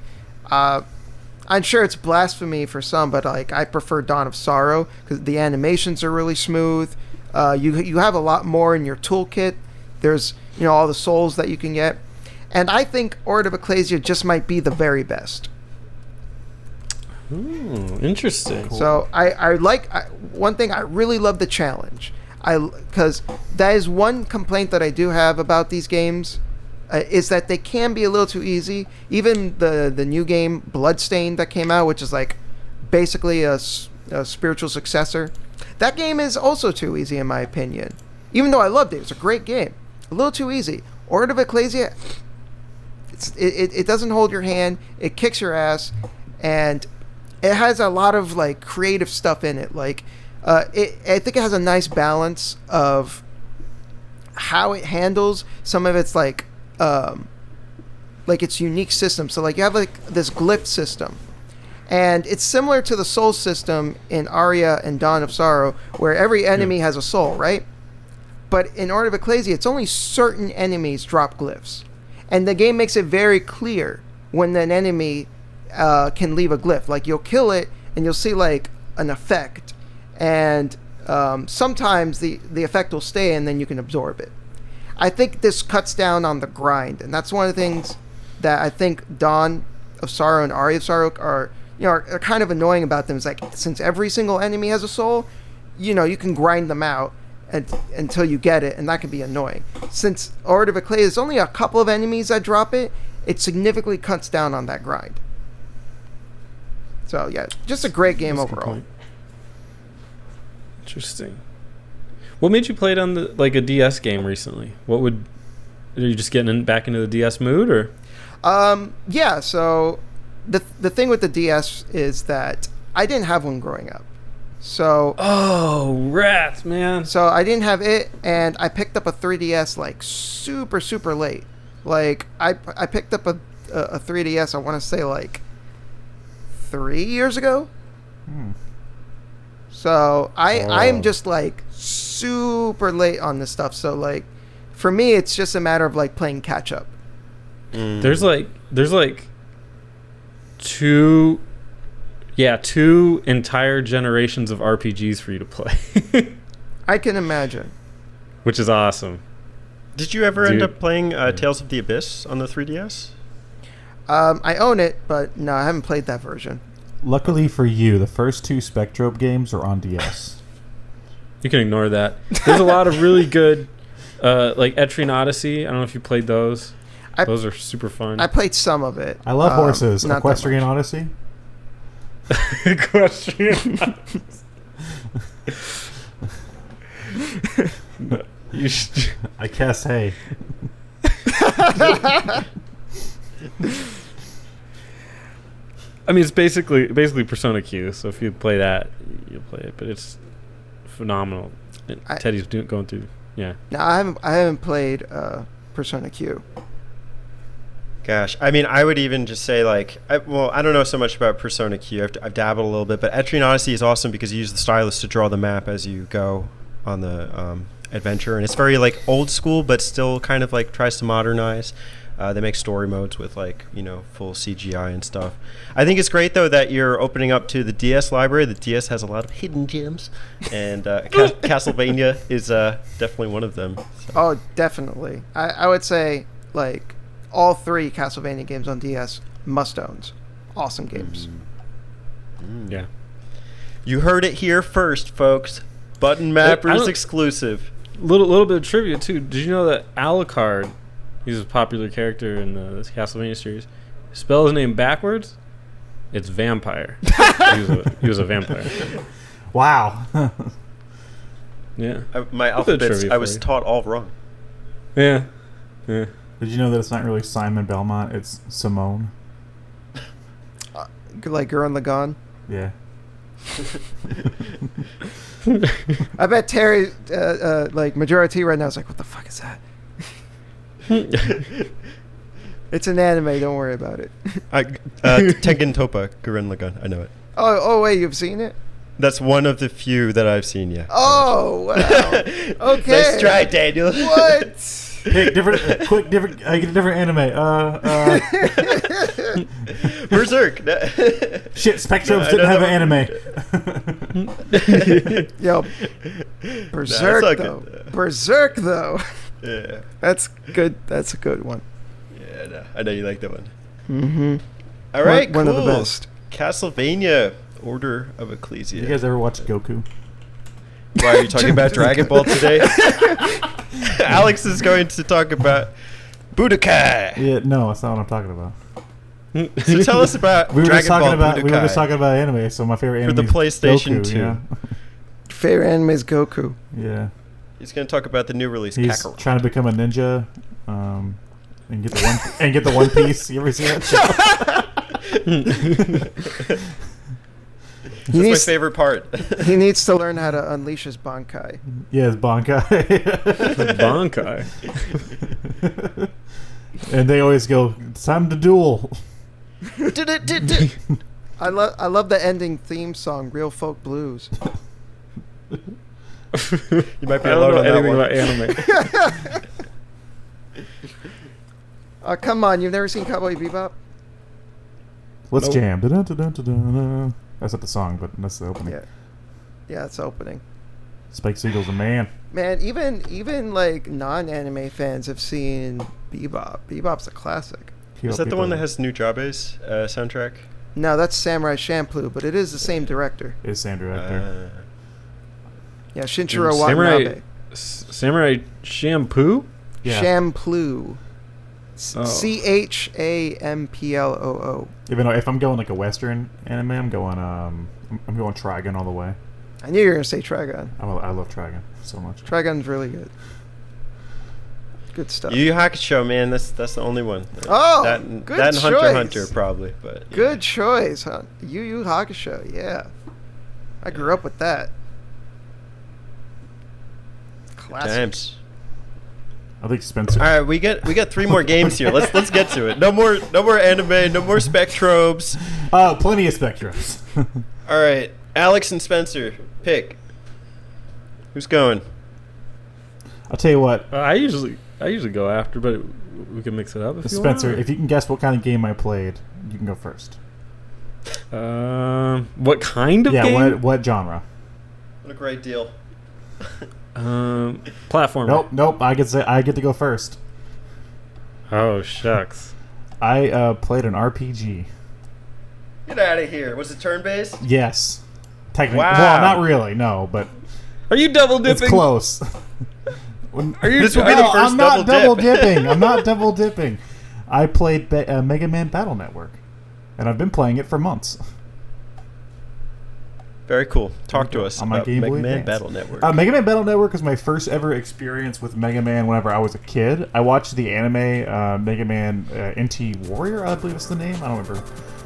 I'm sure it's blasphemy for some, but like I prefer Dawn of Sorrow because the animations are really smooth. You have a lot more in your toolkit. There's all the souls that you can get, and I think Order of Ecclesia just might be the very best. Ooh, interesting. Cool. So I like one thing. I really love the challenge. Because that is one complaint that I do have about these games, is that they can be a little too easy. Even the new game Bloodstained that came out, which is like basically a spiritual successor, that game is also too easy in my opinion. Even though I loved it, it's a great game. A little too easy. Order of Ecclesia, it doesn't hold your hand. It kicks your ass, and it has a lot of like creative stuff in it. Like, I think it has a nice balance of how it handles some of its like its unique system. So like you have like this glyph system, and it's similar to the soul system in Aria and Dawn of Sorrow, where every enemy has a soul, right? But in Order of Ecclesia, it's only certain enemies drop glyphs, and the game makes it very clear when an enemy can leave a glyph. Like you'll kill it, and you'll see like an effect. And sometimes the effect will stay, and then you can absorb it. I think this cuts down on the grind, and that's one of the things that I think Dawn of Sorrow and Aria of Sorrow are kind of annoying about them. Is like, since every single enemy has a soul, you can grind them out until you get it, and that can be annoying. Since Order of Ecclesia is only a couple of enemies that drop it, it significantly cuts down on that grind. So yeah, just a great game overall. Interesting. What made you play it on a DS game recently? Are you just getting back into the DS mood, or? Yeah. So the thing with the DS is that I didn't have one growing up. So. Oh, rats, man. So I didn't have it, and I picked up a 3DS like super super late. Like I picked up a 3DS. I want to say like 3 years ago. So I'm just like super late on this stuff. So like for me, it's just a matter of like playing catch up. There's like two entire generations of RPGs for you to play. I can imagine. Which is awesome. Did you ever end up playing Tales of the Abyss on the 3DS? I own it, but no, I haven't played that version. Luckily for you, the first two Spectrobe games are on DS. You can ignore that. There's a lot of really good, like Etrian Odyssey. I don't know if you played those. Those are super fun. I played some of it. I love horses. Equestrian Odyssey. Equestrian Odyssey. No, you should. I cast hay. I mean, it's basically Persona Q. So if you play that, you'll play it. But it's phenomenal. Teddy's going through. Yeah. No, I haven't played Persona Q. Gosh, I mean, I would even just say like, I don't know so much about Persona Q. I've dabbled a little bit, but Etrian Odyssey is awesome because you use the stylus to draw the map as you go on the adventure, and it's very like old school, but still kind of like tries to modernize. They make story modes with like, full CGI and stuff. I think it's great though that you're opening up to the DS library. The DS has a lot of hidden gems, and Castlevania is definitely one of them. So. Oh, definitely. I would say like all three Castlevania games on DS must-owns. Awesome games. Yeah. You heard it here first, folks. Button Mappers exclusive. Little bit of trivia too. Did you know that Alucard, he's a popular character in the Castlevania series, spell his name backwards? It's vampire. He was a vampire. Wow. Yeah. My alphabets, I was taught all wrong. Yeah. Yeah. Did you know that it's not really Simon Belmont? It's Simone. Like Gurren Lagann. Yeah. I bet Terry, like Majority right now, is like, what the fuck is that? It's an anime. Don't worry about it. Tengen Toppa, Gurren Lagann. I know it. Oh, wait, you've seen it? That's one of the few that I've seen, yeah. Oh, wow. Okay. Nice try, Daniel. What? Pick different. I get a different anime. Berserk. Shit, Spectrobes didn't have an anime. Yo, Berserk though. Berserk though. Yeah. That's good. That's a good one. Yeah, I know you like that one. Mm-hmm. All right, one cool. of the best. Castlevania, Order of Ecclesia. You guys ever watch Goku? Why are you talking about Dragon Ball today? Alex is going to talk about Budokai. Yeah, no, that's not what I'm talking about. So tell us about Dragon Ball Budokai. We were just talking about anime, so my favorite anime for the PlayStation Goku, 2. Yeah. Favorite anime is Goku. Yeah. He's going to talk about the new release. He's Kakarot. trying to become a ninja, and get the one piece. You ever see that show? That's my favorite part. He needs to learn how to unleash his Bankai. Yeah, it's Bankai. Bankai. And they always go, "It's time to duel." I love the ending theme song, Real Folk Blues. You might be I don't alone know on that anything one. about anime. Come on, you've never seen Cowboy Bebop? Let's Nope. jam. Da-da-da-da-da-da. That's not the song, but that's the opening. Yeah, it's opening. Spike Siegel's a man. Man, even like non-anime fans have seen Bebop. Bebop's a classic. Is that the one that has Nujabe's soundtrack? No, that's Samurai Champloo, but it is the same director. Is same director. Yeah, Shinichiro Samurai, Watanabe. Samurai Shampoo? Yeah. Champloo. Oh. Champlooo. Even though if I'm going like a Western anime, I'm going Trigun all the way. I knew you were gonna say Trigun. I love Trigun so much. Trigun's really good. Good stuff. Yu Yu Hakusho, man, that's the only one. Oh, that, good that and Hunter choice. x Hunter probably, but yeah. Good choice, huh? Yu Yu Hakusho, yeah. I grew up with that. Classic. Times. I think Spencer. All right, we got 3 more games here. Let's get to it. No more anime. No more Spectrobes. Oh, plenty of Spectrums. All right, Alex and Spencer, pick. Who's going? I'll tell you what, I usually go after, but we can mix it up if you Spencer. want. If you can guess what kind of game I played, you can go first. What kind of game? Yeah, what genre? What a great deal. Platformer. Nope. I get to go first. Oh shucks. I played an RPG. Get out of here. Was it turn-based? Yes, technically. Wow. Well, not really. No, but Are you double it's dipping? close. Are you? This will be the first I'm not double double dip. dipping. I'm not double dipping. I played Mega Man Battle Network, and I've been playing it for months. Very cool. Talk to us On my about Game Mega Boy Man Advance. Battle Network. Mega Man Battle Network was my first ever experience with Mega Man whenever I was a kid. I watched the anime Mega Man NT Warrior, I believe is the name. I don't remember.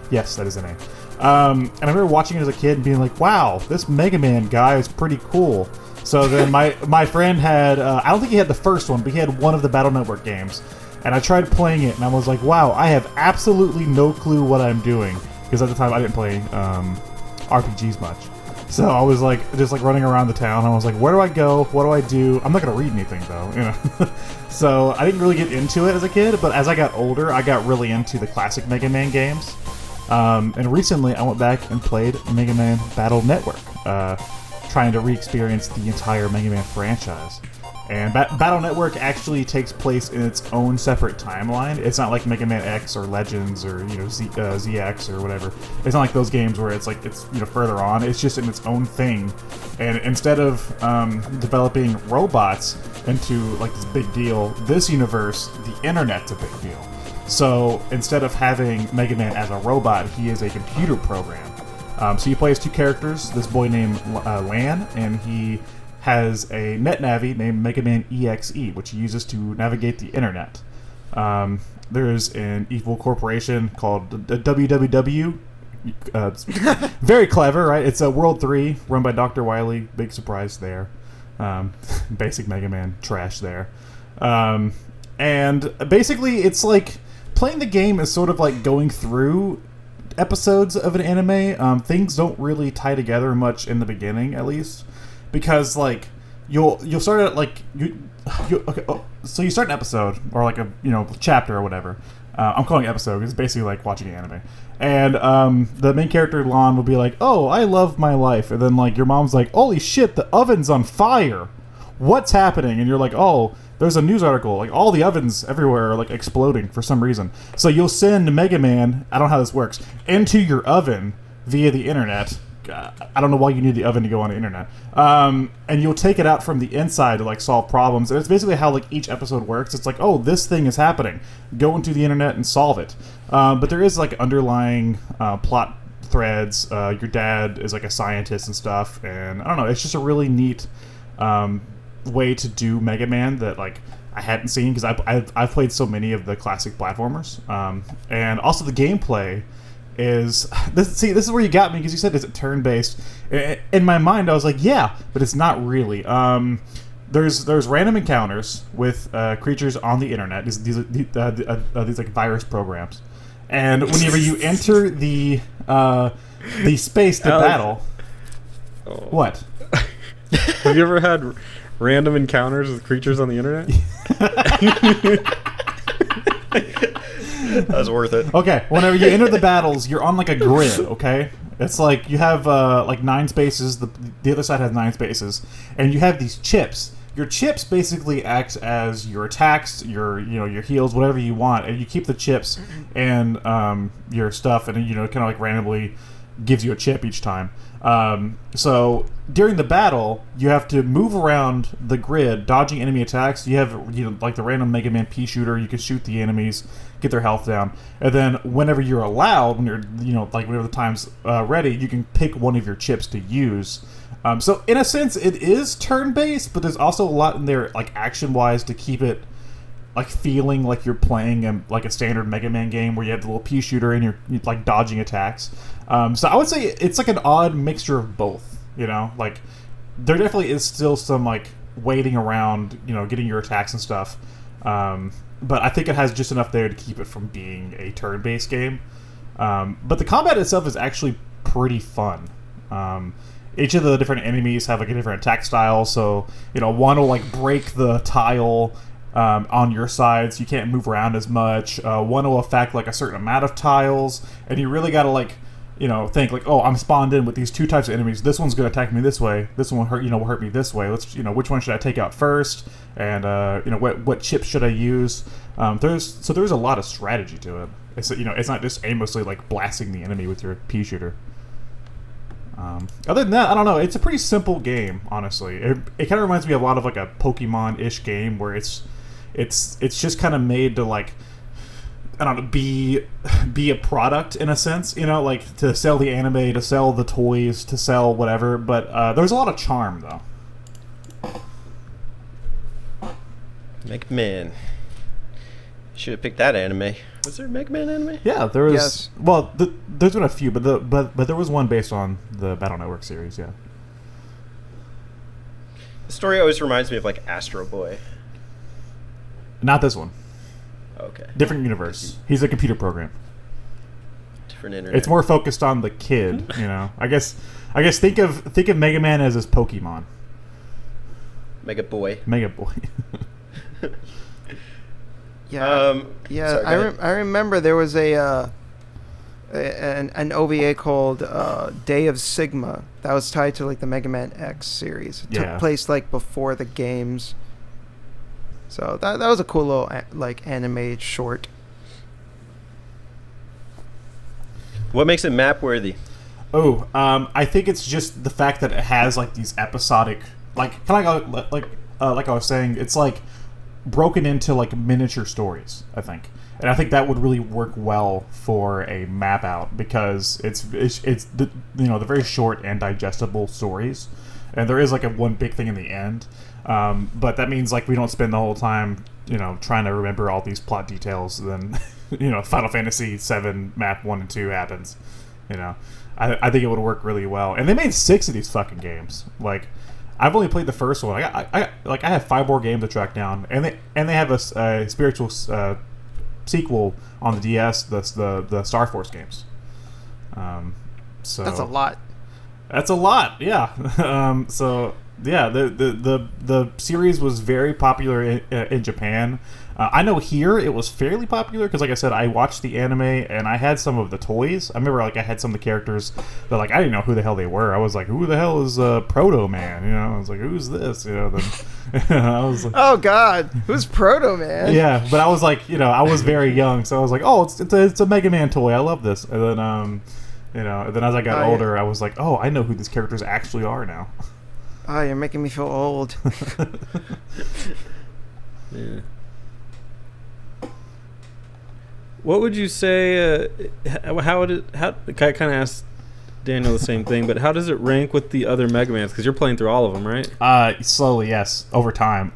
Yes, that is the name. And I remember watching it as a kid and being like, wow, this Mega Man guy is pretty cool. So then my friend had, I don't think he had the first one, but he had one of the Battle Network games. And I tried playing it and I was like, wow, I have absolutely no clue what I'm doing. Because at the time I didn't play RPGs much. So I was like, just like running around the town. I was like, where do I go? What do I do? I'm not going to read anything though, you know. So I didn't really get into it as a kid, but as I got older, I got really into the classic Mega Man games. And recently I went back and played Mega Man Battle Network, trying to re-experience the entire Mega Man franchise. And Battle Network actually takes place in its own separate timeline. It's not like Mega Man X or Legends or ZX or whatever. It's not like those games where it's further on. It's just in its own thing. And instead of developing robots into like this big deal, this universe, the internet's a big deal. So instead of having Mega Man as a robot, he is a computer program. So you play as two characters. This boy named Lan, and he has a NetNavi named Mega Man EXE, which he uses to navigate the internet. There's an evil corporation called WWW. It's very clever, right? It's a World 3 run by Dr. Wily. Big surprise there. Basic Mega Man trash there. And basically, it's like playing the game is sort of like going through episodes of an anime. Things don't really tie together much in the beginning, at least. Because like you'll start at like so you start an episode or like a chapter or whatever. I'm calling it episode because it's basically like watching an anime. And the main character Lon will be like, "Oh, I love my life," and then like your mom's like, "Holy shit, the oven's on fire! What's happening?" And you're like, "Oh, there's a news article. Like all the ovens everywhere are like exploding for some reason." So you'll send Mega Man. I don't know how this works into your oven via the internet. I don't know why you need the oven to go on the internet. And you'll take it out from the inside to like solve problems. And it's basically how like each episode works. It's like, oh, this thing is happening. Go into the internet and solve it. But there is like underlying plot threads. Your dad is like a scientist and stuff. And I don't know. It's just a really neat way to do Mega Man that like I hadn't seen because I've played so many of the classic platformers. And also the gameplay is this is where you got me because you said is it turn-based. In my mind I was like yeah, but it's not really. There's random encounters with creatures on the internet, these like virus programs, and whenever you enter the space to battle. Oh. What? Have you ever had random encounters with creatures on the internet? That was worth it. Okay, whenever you enter the battles, you're on like a grid, okay? It's like you have like 9 spaces, the other side has 9 spaces, and you have these chips. Your chips basically act as your attacks, your heals, whatever you want, and you keep the chips and your stuff, and it kind of like randomly gives you a chip each time. So during the battle, you have to move around the grid, dodging enemy attacks. You have like the random Mega Man pea shooter. You can shoot the enemies, get their health down, and then whenever you're allowed, when you're like whenever the time's ready, you can pick one of your chips to use. So in a sense, it is turn-based, but there's also a lot in there like action-wise to keep it like feeling like you're playing like a standard Mega Man game where you have the little pea shooter and you're like dodging attacks. So I would say it's like an odd mixture of both. Like there definitely is still some like waiting around, getting your attacks and stuff. But I think it has just enough there to keep it from being a turn-based game. But the combat itself is actually pretty fun. Each of the different enemies have like a different attack style. So one will like break the tile on your side, so you can't move around as much. One will affect like a certain amount of tiles, and you really got to like think like, oh, I'm spawned in with these 2 types of enemies. This one's going to attack me this way. This one will hurt me this way. Let's which one should I take out first? And what chips should I use? There's a lot of strategy to it. It's not just aimlessly like blasting the enemy with your pea shooter. Other than that, I don't know. It's a pretty simple game, honestly. It kind of reminds me a lot of like a Pokemon-ish game where it's just kind of made to like, I don't know, be a product in a sense, like to sell the anime, to sell the toys, to sell whatever. But there's a lot of charm though. Mega Man. Should have picked that anime. Was there a Mega Man anime? Yeah, there was. Yes. Well, there's been a few, but there was one based on the Battle Network series. Yeah. The story always reminds me of like Astro Boy. Not this one. Okay. Different universe. He's a computer program. Different internet. It's more focused on the kid. I guess think of Mega Man as his Pokemon. Mega Boy. Mega Boy. Yeah, Sorry, I remember there was an OVA called Day of Sigma that was tied to like the Mega Man X series. It Yeah. took place like before the games. So that was a cool little like anime short. What makes it map worthy? Oh, I think it's just the fact that it has like these episodic, like kind of like I was saying, it's like broken into like miniature stories. I think, and I think that would really work well for a map out because it's the the very short and digestible stories, and there is like one big thing in the end, but that means like we don't spend the whole time trying to remember all these plot details. Then Final Fantasy VII map 1 and 2 happens. I think it would work really well. And they made 6 of these fucking games. Like, I've only played the first one. I have 5 more games to track down, and they have a spiritual sequel on the DS. That's the Star Force games. So That's a lot. That's a lot. Yeah. So yeah, the series was very popular in Japan. I know here it was fairly popular because, like I said, I watched the anime and I had some of the toys. I remember I had some of the characters that I didn't know who the hell they were. I was like, who the hell is Proto Man? I was like, who's this? Then I was like, oh God, who's Proto Man? Yeah, but I was like, I was very young, so I was like, oh, it's a Mega Man toy. I love this. And then and then as I got older, I was like, oh, I know who these characters actually are now. Oh, you're making me feel old. Yeah. What would you say? How would it? I kind of asked Daniel the same thing, but how does it rank with the other Mega Mans? Because you're playing through all of them, right? Slowly, yes, over time.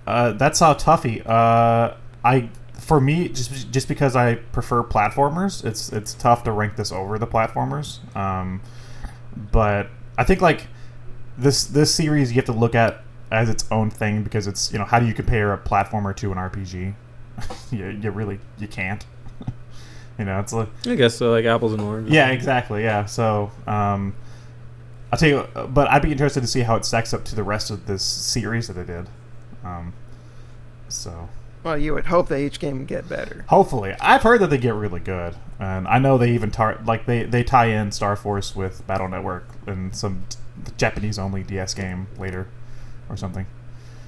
That's how toughy. For me, just because I prefer platformers, it's tough to rank this over the platformers. But I think like this series you have to look at as its own thing because it's how do you compare a platformer to an RPG? you can't. It's like, I guess so, like apples and oranges. Yeah, exactly. Yeah. So I'll tell you, but I'd be interested to see how it stacks up to the rest of this series that they did. So. Well, you would hope that each game would get better. Hopefully, I've heard that they get really good, and I know they even they tie in Star Force with Battle Network and some Japanese-only DS game later, or something.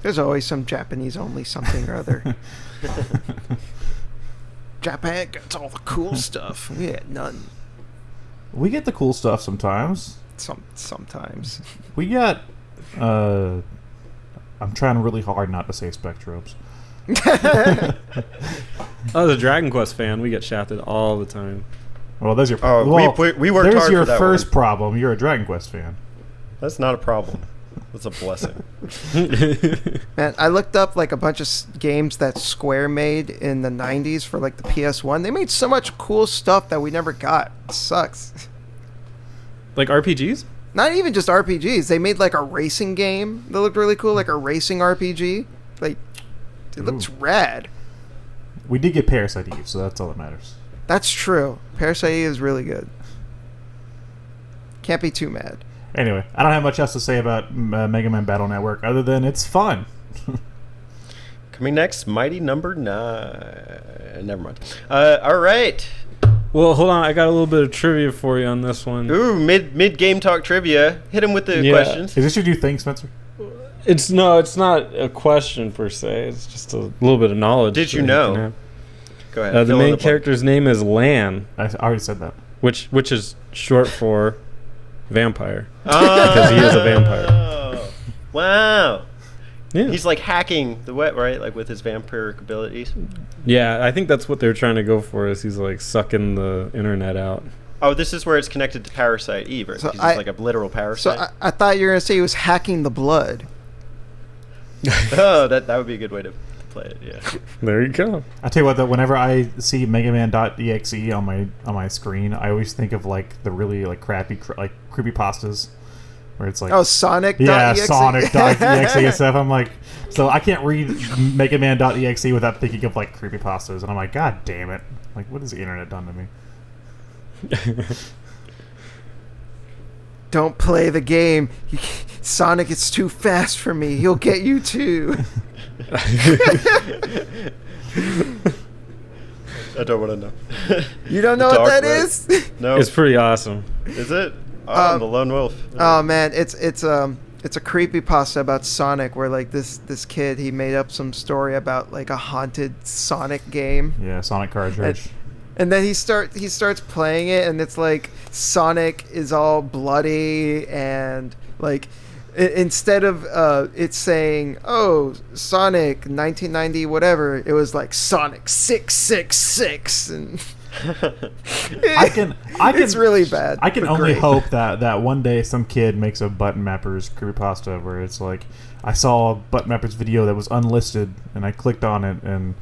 There's always some Japanese-only something or other. Japan gets all the cool stuff. We had none. We get the cool stuff sometimes. Sometimes. We got. I'm trying really hard not to say Spectrobes. I was a Dragon Quest fan. We get shafted all the time. Well, there's your. We worked there's hard your for that first one. problem. You're a Dragon Quest fan. That's not a problem. That's a blessing. Man, I looked up like a bunch of games that Square made in the 90s for like the PS1. They made so much cool stuff that we never got. It sucks. Like RPGs? Not even just RPGs. They made like a racing game that looked really cool, like a racing RPG. Like, it looks rad. We did get Parasite Eve, so that's all that matters. That's true. Parasite Eve is really good. Can't be too mad. Anyway, I don't have much else to say about Mega Man Battle Network other than it's fun. Coming next, Mighty Number 9. Never mind. All right. Well, hold on. I got a little bit of trivia for you on this one. Ooh, mid game talk trivia. Hit him with the questions. Is this your new thing, Spencer? It's not a question per se. It's just a little bit of knowledge. Did you know? Go ahead. The Fill in main blank. character's name is Lan, I already said that. which is short for vampire. Because he is a vampire. Wow. Yeah. He's like hacking the web, right? Like with his vampiric abilities. Yeah, I think that's what they're trying to go for. Is he's like sucking the internet out. Oh, this is where it's connected to Parasite Eve, right? So He's like a literal parasite. So I thought you were going to say he was hacking the blood. Oh, that would be a good way to play it. Yeah. There you go. I tell you what, though, whenever I see Megaman.exe on my screen, I always think of like the really like crappy creepypastas, where it's like Sonic. yeah, Sonic.exe and stuff. I'm like, so I can't read Megaman.exe without thinking of like creepypastas, and I'm like, God damn it! Like, what has the internet done to me? Don't play the game. Sonic is too fast for me. He'll get you too. I don't want to know. You don't know what that is? No. It's pretty awesome. Is it? Oh, the lone wolf. Oh man, it's It's a creepypasta about Sonic where like this kid, he made up some story about like a haunted Sonic game. Yeah, Sonic cartridge. And then he starts playing it, and it's like Sonic is all bloody, and like instead of it saying, "Oh, Sonic 1990 whatever," it was like Sonic 666, and it's really bad. I can but only great. hope that one day some kid makes a Button Mappers creepypasta where it's like, I saw a Button Mappers video that was unlisted, and I clicked on it, and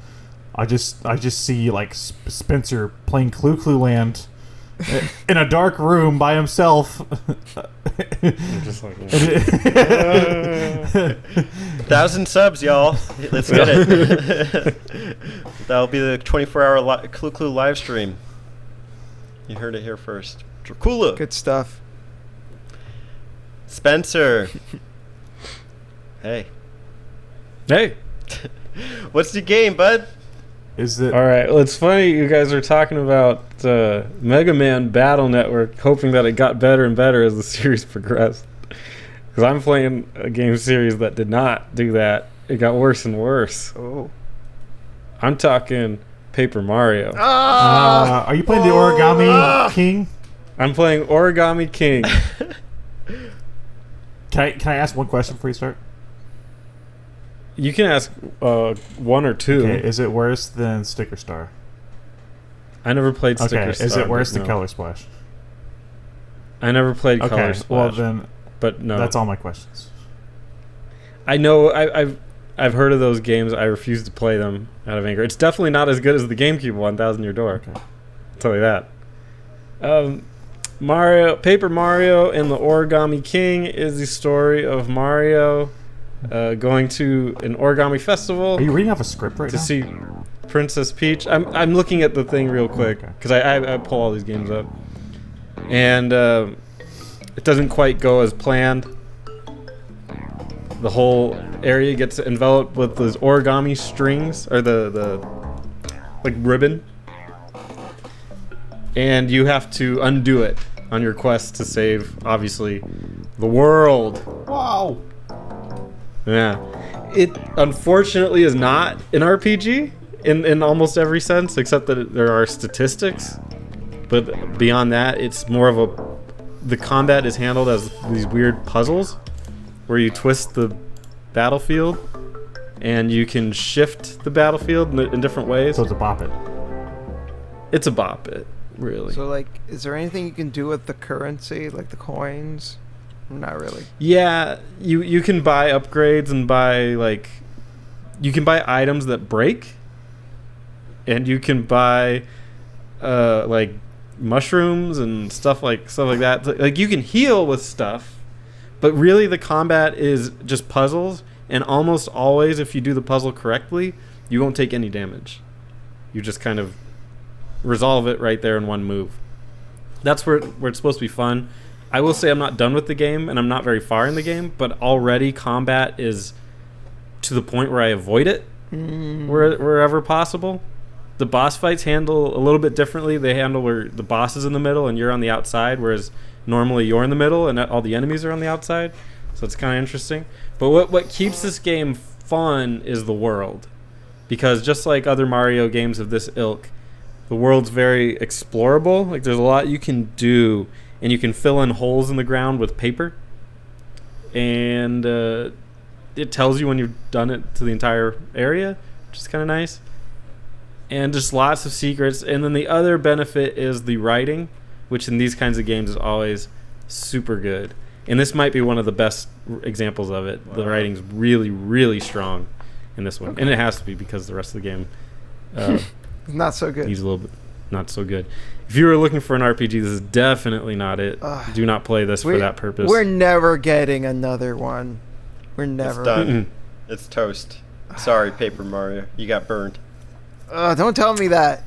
I just see like Spencer playing Clue Clue Land in a dark room by himself. Just like 1,000 subs, y'all. Let's get it. That'll be the 24-hour Clue Clue live stream. You heard it here first. Dracula. Good stuff. Spencer. Hey. Hey. What's the game, bud? Is it? All right. Well, it's funny you guys are talking about Mega Man Battle Network, hoping that it got better and better as the series progressed. Because I'm playing a game series that did not do that. It got worse and worse. Oh. I'm talking Paper Mario. Are you playing the Origami King? I'm playing Origami King. Can I ask one question before you start? You can ask one or two. Okay, is it worse than Sticker Star? I never played Sticker Okay, Star. is it worse but than no. Color Splash? I never played Okay, Color Splash. well then, but no. that's all my questions. I know. I've heard of those games. I refuse to play them out of anger. It's definitely not as good as the GameCube 1,000 Year Door. Okay. I'll tell you that. Paper Mario and the Origami King is the story of Mario going to an origami festival Are you reading off a script right to now? see Princess Peach. I'm looking at the thing real quick Okay. because I pull all these games up, and it doesn't quite go as planned. The whole area gets enveloped with those origami strings, or the like ribbon, and you have to undo it on your quest to save, obviously, the world. Wow. Yeah. It unfortunately is not an RPG in almost every sense, except that there are statistics. But beyond that, it's more of the combat is handled as these weird puzzles where you twist the battlefield and you can shift the battlefield in different ways. So it's a bop it. It's a bop it, really. So like, is there anything you can do with the currency, like the coins? Not really. Yeah, you can buy upgrades and you can buy items that break, and you can buy like mushrooms and stuff like that. Like you can heal with stuff, but really the combat is just puzzles, and almost always if you do the puzzle correctly, you won't take any damage. You just kind of resolve it right there in one move. That's where it's supposed to be fun. I will say I'm not done with the game, and I'm not very far in the game, but already combat is to the point where I avoid it wherever possible. The boss fights handle a little bit differently. They handle where the boss is in the middle and you're on the outside, whereas normally you're in the middle and all the enemies are on the outside. So it's kind of interesting. But what keeps this game fun is the world. Because just like other Mario games of this ilk, the world's very explorable. Like there's a lot you can do. And you can fill in holes in the ground with paper. And it tells you when you've done it to the entire area, which is kind of nice. And just lots of secrets. And then the other benefit is the writing, which in these kinds of games is always super good. And this might be one of the best examples of it. Wow. The writing's really, really strong in this one. Okay. And it has to be because the rest of the game not so good. Needs a little bit not so good. If you were looking for an RPG, this is definitely not it. Do not play this for that purpose. We're never getting another one. We're never. It's done. It's toast. Sorry, Paper Mario. You got burned. Don't tell me that.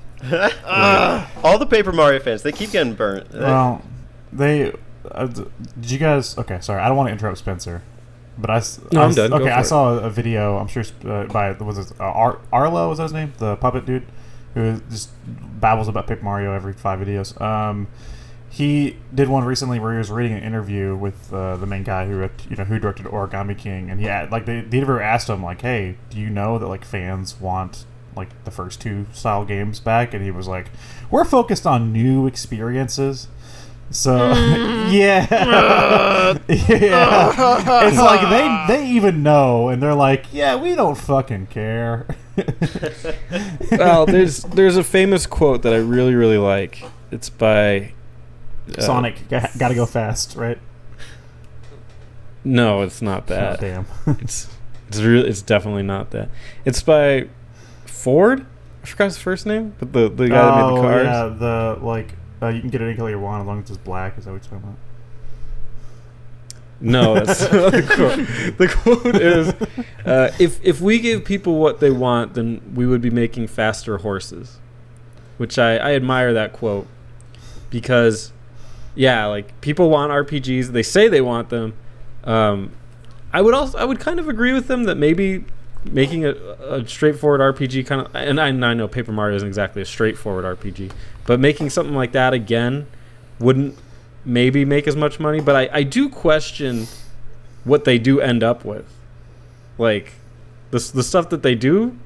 All the Paper Mario fans, they keep getting burnt. Well, did you guys... Okay, sorry. I don't want to interrupt Spencer. But I'm done. Okay, I saw a video, I'm sure, by... Was it Arlo, was that his name? The puppet dude? Who just babbles about Paper Mario every 5 videos. he did one recently where he was reading an interview with the main guy who who directed Origami King, and the interviewer asked him like, "Hey, do you know that like fans want like the first two style games back?" And he was like, "We're focused on new experiences." So yeah, it's like they even know, and they're like, "Yeah, we don't fucking care." Well, there's a famous quote that I really like. It's by Sonic. Gotta go fast, right? No, it's not that. Oh, damn. It's definitely not that. It's by Ford. I forgot his first name, but the guy that made the cars. Yeah, you can get it any color you want as long as it's black. Is that what you're talking about? No, that's not the quote. The quote is, if we give people what they want, then we would be making faster horses. Which I admire that quote. Because, yeah, like, people want RPGs. They say they want them. I would kind of agree with them that maybe making a straightforward RPG kind of... And I know Paper Mario isn't exactly a straightforward RPG. But making something like that again wouldn't maybe make as much money, but I do question what they do end up with. Like, the stuff that they do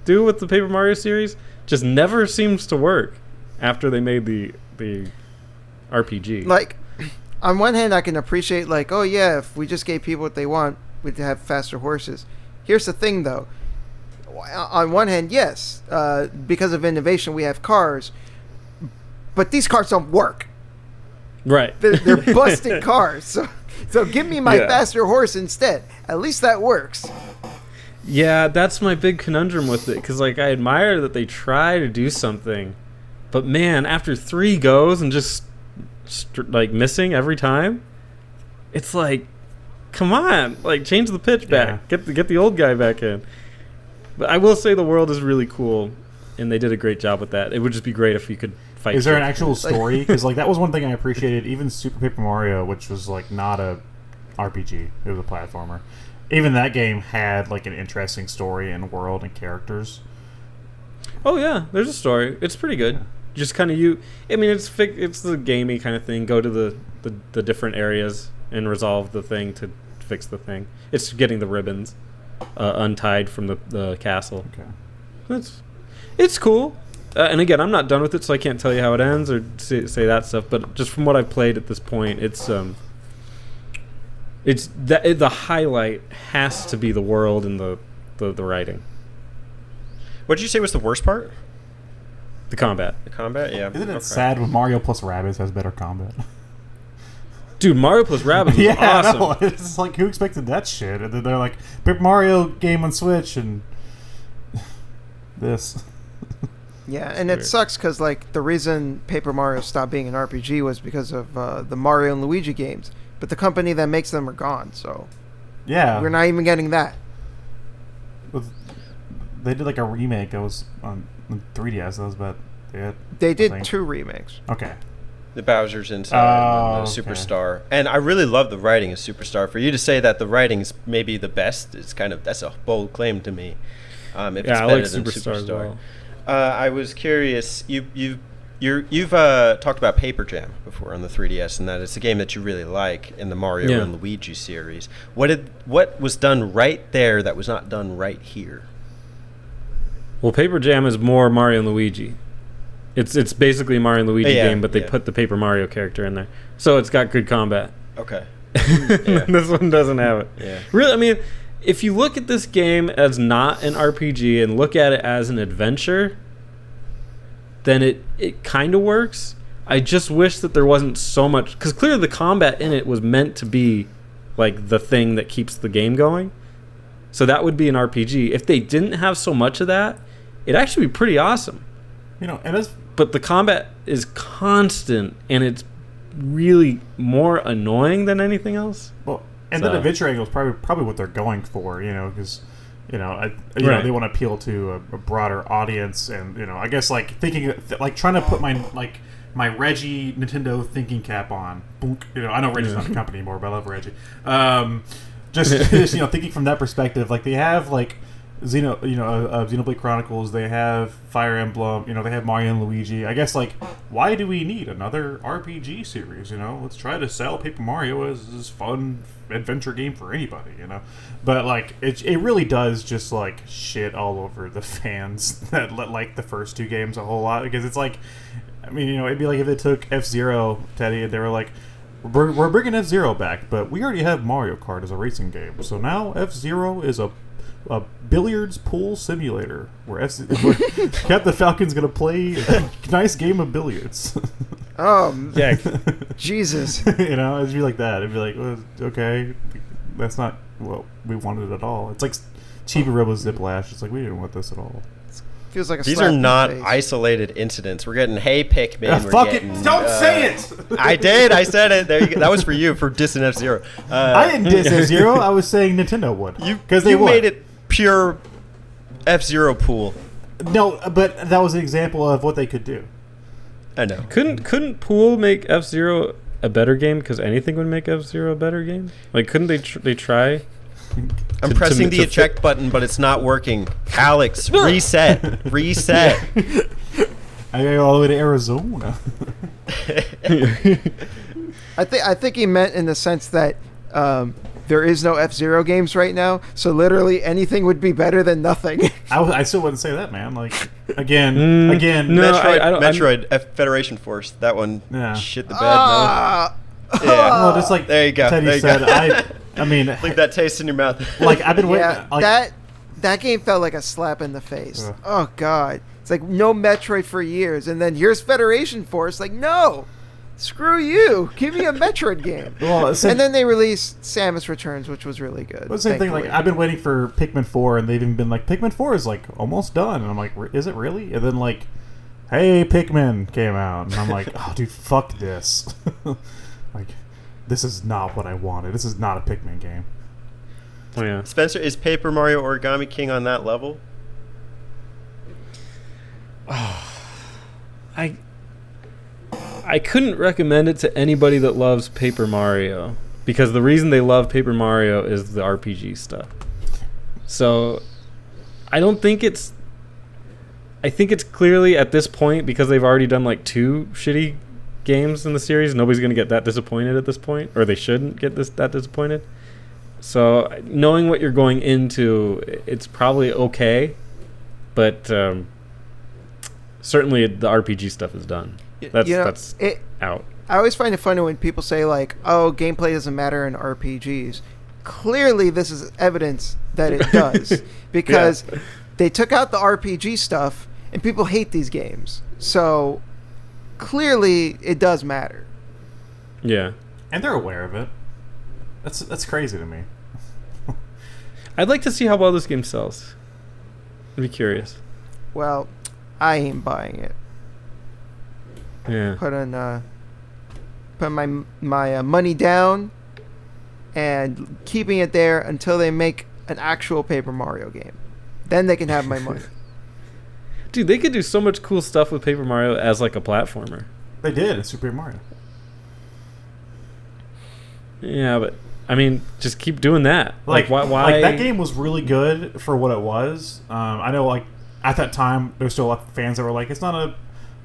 with the Paper Mario series just never seems to work after they made the RPG. Like, on one hand, I can appreciate, like, oh yeah, if we just gave people what they want, we'd have faster horses. Here's the thing, though. On one hand, yes, because of innovation, we have cars, but these cars don't work. Right. They're busted cars. So give me my faster horse instead. At least that works. Yeah, that's my big conundrum with it. Because, like, I admire that they try to do something. But, man, after 3 goes and just, like, missing every time, it's like, come on. Like, change the pitch back. Yeah. Get the old guy back in. But I will say the world is really cool. And they did a great job with that. It would just be great if you could fight. Is there an actual story? Because like that was one thing I appreciated. Even Super Paper Mario, which was like not a RPG, it was a platformer. Even that game had like an interesting story and world and characters. Oh yeah, there's a story. It's pretty good. Yeah. Just kind of I mean, it's the gamey kind of thing. Go to the different areas and resolve the thing to fix the thing. It's getting the ribbons untied from the castle. Okay. It's cool. And again, I'm not done with it, so I can't tell you how it ends or say that stuff. But just from what I've played at this point, the highlight has to be the world and the writing. What did you say was the worst part? The combat. The combat, yeah. Isn't it sad when Mario plus Rabbids has better combat? Dude, Mario plus Rabbids was awesome. No, it's like, who expected that shit? And then they're like, Paper Mario game on Switch and this. Yeah, and it sucks because, like, the reason Paper Mario stopped being an RPG was because of the Mario and Luigi games. But the company that makes them are gone, so... Yeah. We're not even getting that. They did, like, a remake. It was on 3DS. That was about it. They did 2 remakes. Okay. The Bowser's Inside and the okay. Superstar. And I really love the writing of Superstar. For you to say that the writing's maybe the best, that's a bold claim to me. If it's I better like than Superstar as Superstar. well. I was curious. You've talked about Paper Jam before on the 3DS, and that it's a game that you really like in the Mario and Luigi series. What was done right there that was not done right here? Well, Paper Jam is more Mario and Luigi. It's basically a Mario and Luigi game, but they put the Paper Mario character in there, so it's got good combat. Okay. This one doesn't have it. Yeah. Really, I mean, if you look at this game as not an RPG and look at it as an adventure, then it kind of works. I just wish that there wasn't so much, because clearly the combat in it was meant to be like the thing that keeps the game going. So that would be an RPG. If they didn't have so much of that, it'd actually be pretty awesome. But the combat is constant, and it's really more annoying than anything else. Well, and the adventure angle is probably what they're going for, because they want to appeal to a broader audience, and I guess like thinking like trying to put my Reggie Nintendo thinking cap on. I know Reggie's not a company anymore, but I love Reggie. Just thinking from that perspective, like they have like Xenoblade Chronicles. They have Fire Emblem. They have Mario and Luigi. I guess why do we need another RPG series? Let's try to sell Paper Mario as this fun adventure game for anybody. But it really does just shit all over the fans that like the first two games a whole lot, because it's it'd be like if they took F-Zero, Teddy, and they were like, we're bringing F-Zero back, but we already have Mario Kart as a racing game, so now F-Zero is a billiards pool simulator where Captain Falcon's gonna play a nice game of billiards. Oh, Yeah. Jesus. It'd be like that. It'd be like, well, okay, that's not what we wanted at all. It's like Chibi Robo's Ziplash. It's like, we didn't want this at all. Feels like a These slap are in the not face. isolated incidents. We're getting, hey, Pikmin. We're Fuck getting, it! Don't say it! I did. I said it. There you go. That was for you, for dissing F-Zero. I didn't diss F-Zero. I was saying Nintendo would. Because they you would. made it pure F-Zero pool. No, but that was an example of what they could do. I know. Couldn't Pool make F-Zero a better game? Because anything would make F-Zero a better game. Couldn't they try? I'm pressing the eject button, but it's not working. Alex, reset. Reset. I gotta go all the way to Arizona. I think he meant in the sense that there is no F-Zero games right now, so literally anything would be better than nothing. I still wouldn't say that, man. Again. No, Metroid Federation Force. That one shit the bed. Ah! No. Yeah. Well, just like There you go. Teddy There you said, go. I mean, Leave that taste in your mouth. I've been waiting. Yeah, that game felt like a slap in the face. Ugh. Oh god, it's like no Metroid for years, and then here's Federation Force. No, screw you. Give me a Metroid game. Well, And then they released Samus Returns, which was really good. the same thing. thankfully. I've been waiting for Pikmin 4, and they've even been like, Pikmin 4 is almost done, and I'm like, is it really? And then hey, Pikmin came out, and I'm like, oh, dude, fuck this. This is not what I wanted. This is not a Pikmin game. Oh yeah. Spencer, is Paper Mario Origami King on that level? I couldn't recommend it to anybody that loves Paper Mario, because the reason they love Paper Mario is the RPG stuff. So I don't think it's I think it's clearly at this point, because they've already done 2 shitty games in the series, nobody's going to get that disappointed at this point, or they shouldn't get that disappointed. So knowing what you're going into, it's probably okay, but certainly the RPG stuff is done. That's out. I always find it funny when people say oh, gameplay doesn't matter in RPGs. Clearly, this is evidence that it does, because they took out the RPG stuff, and people hate these games. So clearly, it does matter. Yeah. And they're aware of it. That's crazy to me. I'd like to see how well this game sells. I'd be curious. Well, I ain't buying it. Yeah. Put my money down and keeping it there until they make an actual Paper Mario game. Then they can have my money. Dude, they could do so much cool stuff with Paper Mario as a platformer. They did in Super Mario. Yeah, but I mean, just keep doing that. Why? That game was really good for what it was. I know, at that time, there's still a lot of fans that were like, it's not a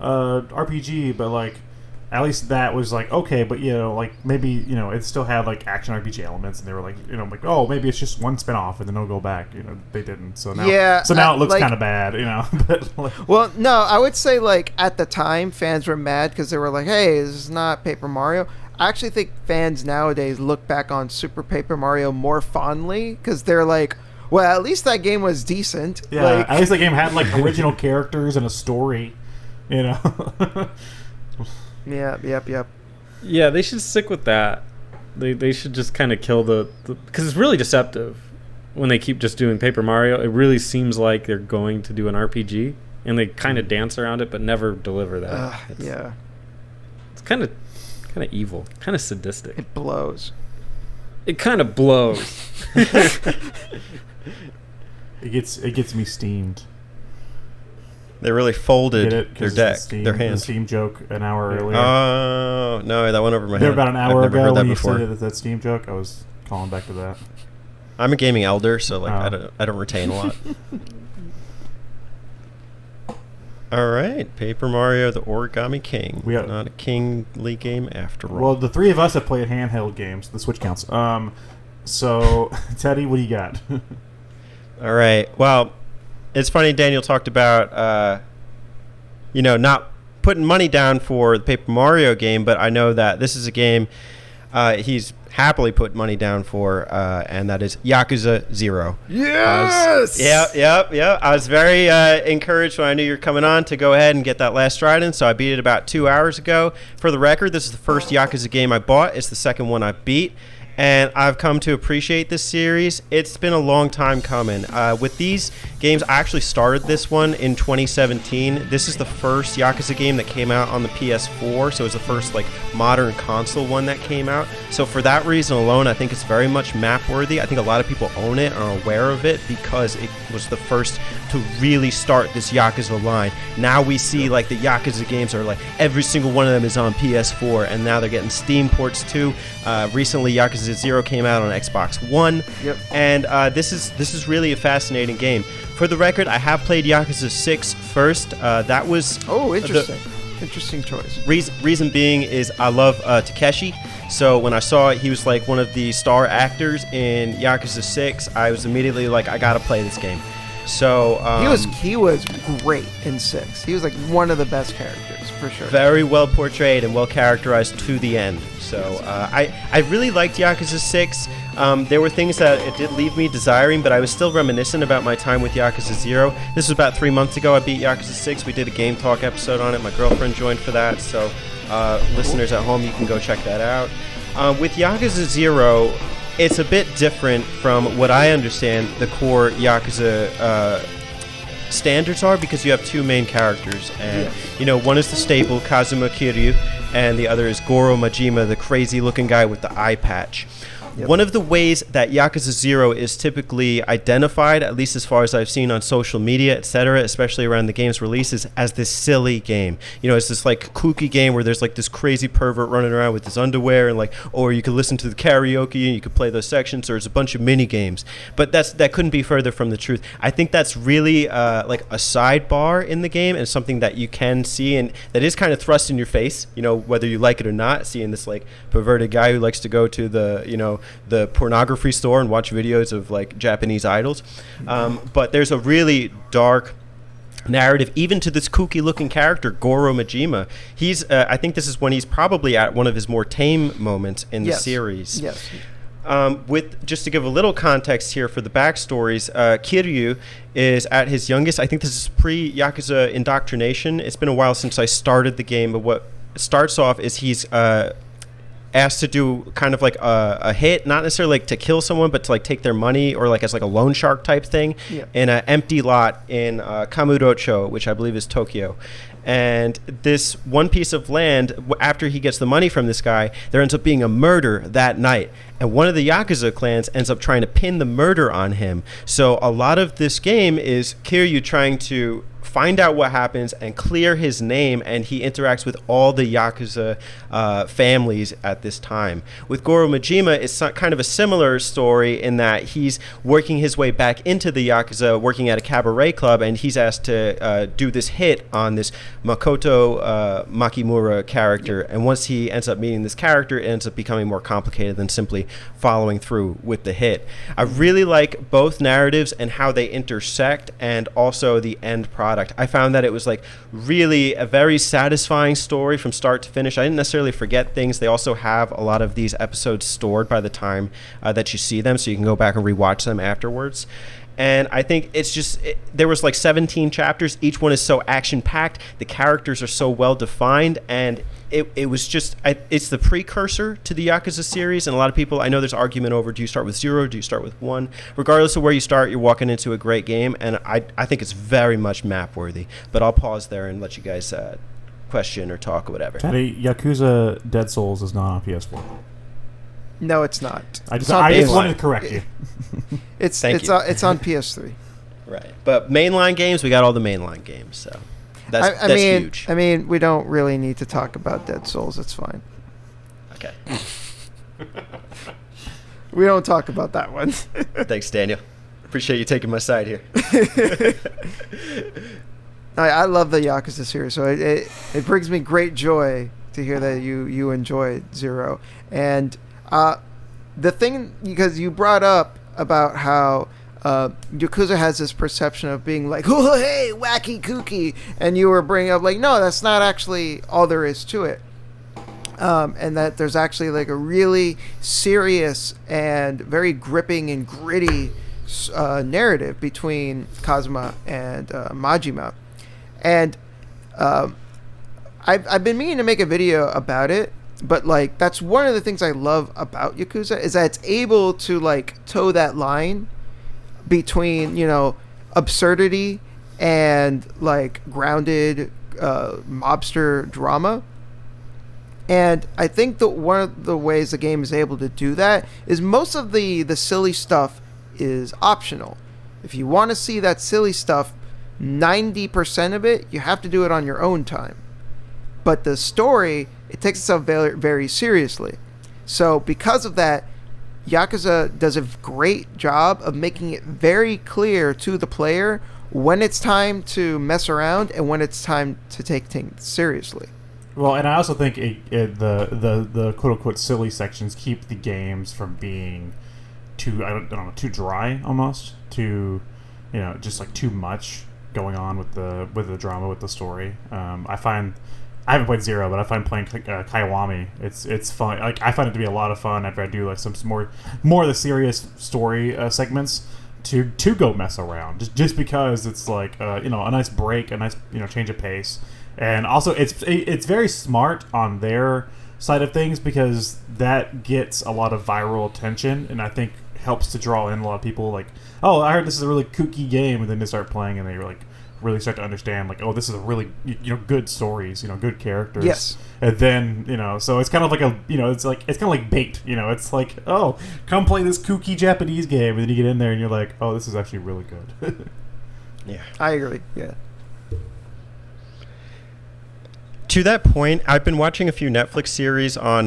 RPG, but at least that was okay, but maybe it still had action RPG elements, and they were oh, maybe it's just one spin-off and then they'll go back. They didn't. So now now it looks kind of bad. But well, no, I would say at the time fans were mad because they were like, hey, this is not Paper Mario. I actually think fans nowadays look back on Super Paper Mario more fondly, because they're like, well, at least that game was decent. Yeah, at least that game had original characters and a story. Yeah, yep. Yeah, they should stick with that. They should just kind of kill the because it's really deceptive when they keep just doing Paper Mario. It really seems like they're going to do an RPG, and they kind of dance around it but never deliver that. Yeah. It's kind of evil, kind of sadistic. It blows. It kind of blows. It gets me steamed. They really folded their deck, their The hands. Steam joke an hour earlier. Oh, no, that went over my head. There about an hour I've never ago heard that when you before. said that Steam joke, I was calling back to that. I'm a gaming elder, so like Oh. I don't retain a lot. All right, Paper Mario: The Origami King. We have- Not a kingly game after all. Well, the three of us have played handheld games. The Switch counts. So Teddy, what do you got? All right. Well, it's funny. Daniel talked about, not putting money down for the Paper Mario game, but I know that this is a game he's happily put money down for, and that is Yakuza Zero. Yes. Yep. I was very encouraged when I knew you were coming on to go ahead and get that last stride in, so I beat it about 2 hours ago. For the record, this is the first Yakuza game I bought. It's the second one I beat. And I've come to appreciate this series. It's been a long time coming. With these games, I actually started this one in 2017. This is the first Yakuza game that came out on the PS4, so it's the first like modern console one that came out. So for that reason alone, I think it's very much map worthy. I think a lot of people own it, are aware of it, because it was the first to really start this Yakuza line. Now we see like the Yakuza games are like every single one of them is on PS4, and now they're getting Steam ports too. Recently, Yakuza Zero came out on Xbox One, Yep. and this is really a fascinating game. For the record, I have played Yakuza 6 first. That was Oh, interesting. Interesting choice. reason being is I love Takeshi. So when I saw he was like one of the star actors in Yakuza 6, I was immediately like, I gotta play this game. So He was great in 6. He was like one of the best characters for sure. very well portrayed and well characterized to the end. So I really liked Yakuza 6. There were things that it did leave me desiring, but I was still reminiscent about my time with Yakuza 0. This was about 3 months ago. I beat Yakuza 6. We did a Game Talk episode on it. My girlfriend joined for that. So listeners at home, you can go check that out. With Yakuza 0, it's a bit different from what I understand the core Yakuza standards are, because you have two main characters, and one is the staple Kazuma Kiryu, and the other is Goro Majima, the crazy looking guy with the eye patch. Yep. One of the ways that Yakuza 0 is typically identified, at least as far as I've seen on social media, etc., especially around the game's releases, as this silly game. It's this like kooky game where there's like this crazy pervert running around with his underwear, and like, or you could listen to the karaoke and you could play those sections, or there's a bunch of mini games. But that couldn't be further from the truth. I think that's really like a sidebar in the game, and something that you can see and that is kind of thrust in your face, whether you like it or not, seeing this like perverted guy who likes to go to the pornography store and watch videos of like Japanese idols. But there's a really dark narrative even to this kooky looking character, Goro Majima. He's I think this is when he's probably at one of his more tame moments in the series. Yes. With just to give a little context here for the backstories, Kiryu is at his youngest. I think this is pre-Yakuza indoctrination. It's been a while since I started the game, but what starts off is he's asked to do kind of like a hit, not necessarily like to kill someone, but to like take their money, or like as like a loan shark type thing, in an empty lot in Kamurocho, which I believe is Tokyo. And this one piece of land, after he gets the money from this guy, there ends up being a murder that night. And one of the Yakuza clans ends up trying to pin the murder on him. So a lot of this game is Kiryu trying to find out what happens and clear his name, and he interacts with all the Yakuza families at this time. With Goro Majima, it's kind of a similar story in that he's working his way back into the Yakuza, working at a cabaret club, and he's asked to do this hit on this Makoto Makimura character. And once he ends up meeting this character, it ends up becoming more complicated than simply following through with the hit. I really like both narratives and how they intersect, and also the end product. I found that it was like really a very satisfying story from start to finish. I didn't necessarily forget things. They also have a lot of these episodes stored by the time that you see them, so you can go back and rewatch them afterwards. And I think it's just, there was like 17 chapters. Each one is so action-packed. The characters are so well-defined, and it was just, it's the precursor to the Yakuza series. And a lot of people, I know there's argument over, do you start with 0, do you start with 1? Regardless of where you start, you're walking into a great game, and I think it's very much map-worthy. But I'll pause there and let you guys question or talk or whatever. Teddy, Yakuza Dead Souls is not on PS4. No, it's not. I just PS4. wanted to correct you. It's Thank you. it's on PS3. Right. But mainline games, we got all the mainline games, so that's huge. I mean, we don't really need to talk about Dead Souls. It's fine. Okay. We don't talk about that one. Thanks, Daniel. Appreciate you taking my side here. I love the Yakuza series, so it brings me great joy to hear that you enjoy Zero. And the thing, because you brought up about how Yakuza has this perception of being like, oh, hey, wacky, kooky, and you were bringing up like, no, that's not actually all there is to it. And that there's actually like a really serious and very gripping and gritty narrative between Kazuma and Majima. And I've been meaning to make a video about it, but like that's one of the things I love about Yakuza is that it's able to like toe that line between, you know, absurdity and like grounded mobster drama. And I think that one of the ways the game is able to do that is most of the silly stuff is optional. If you want to see that silly stuff, 90% of it, you have to do it on your own time. But the story, it takes itself very, very seriously. So because of that, Yakuza does a great job of making it very clear to the player when it's time to mess around and when it's time to take things seriously. Well, and I also think the quote unquote silly sections keep the games from being too, I don't know, too dry almost, too, you know, just like too much going on with the drama, with the story. I find, I haven't played Zero, but I find playing Kiwami, it's fun. Like I find it to be a lot of fun after I do like some more of the serious story segments to go mess around, just because it's like you know, a nice break, a nice, you know, change of pace. And also, it's very smart on their side of things because that gets a lot of viral attention, and I think helps to draw in a lot of people. Like, oh, I heard this is a really kooky game, and then they start playing, and they like really start to understand, like, oh, this is a really, you know, good stories, you know, good characters. Yes. And then, you know, so it's kind of like a, you know, it's kind of like bait. You know, it's like, oh, come play this kooky Japanese game, and then you get in there, and you're like, oh, this is actually really good. Yeah, I agree. Yeah. to that point, I've been watching a few Netflix series on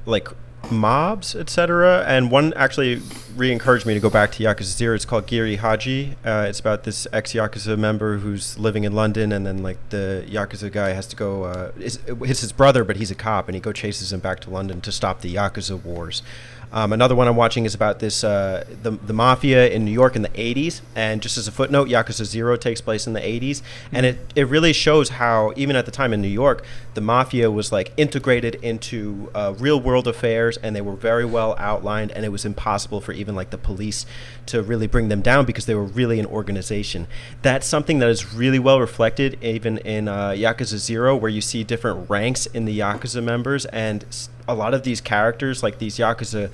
like mobs, etc. And one actually re-encouraged me to go back to Yakuza Zero. It's called Giri Haji. It's about this ex-Yakuza member who's living in London, and then like the Yakuza guy has to go. It's his brother, but he's a cop, and he chases him back to London to stop the Yakuza wars. Another one I'm watching is about this the mafia in New York in the 80s. And just as a footnote, Yakuza Zero takes place in the 80s. And it really shows how, even at the time in New York, the mafia was like integrated into real world affairs, and they were very well outlined, and it was impossible for even like the police to really bring them down because they were really an organization. That's something that is really well reflected even in Yakuza Zero, where you see different ranks in the Yakuza members, and a lot of these characters, like these Yakuza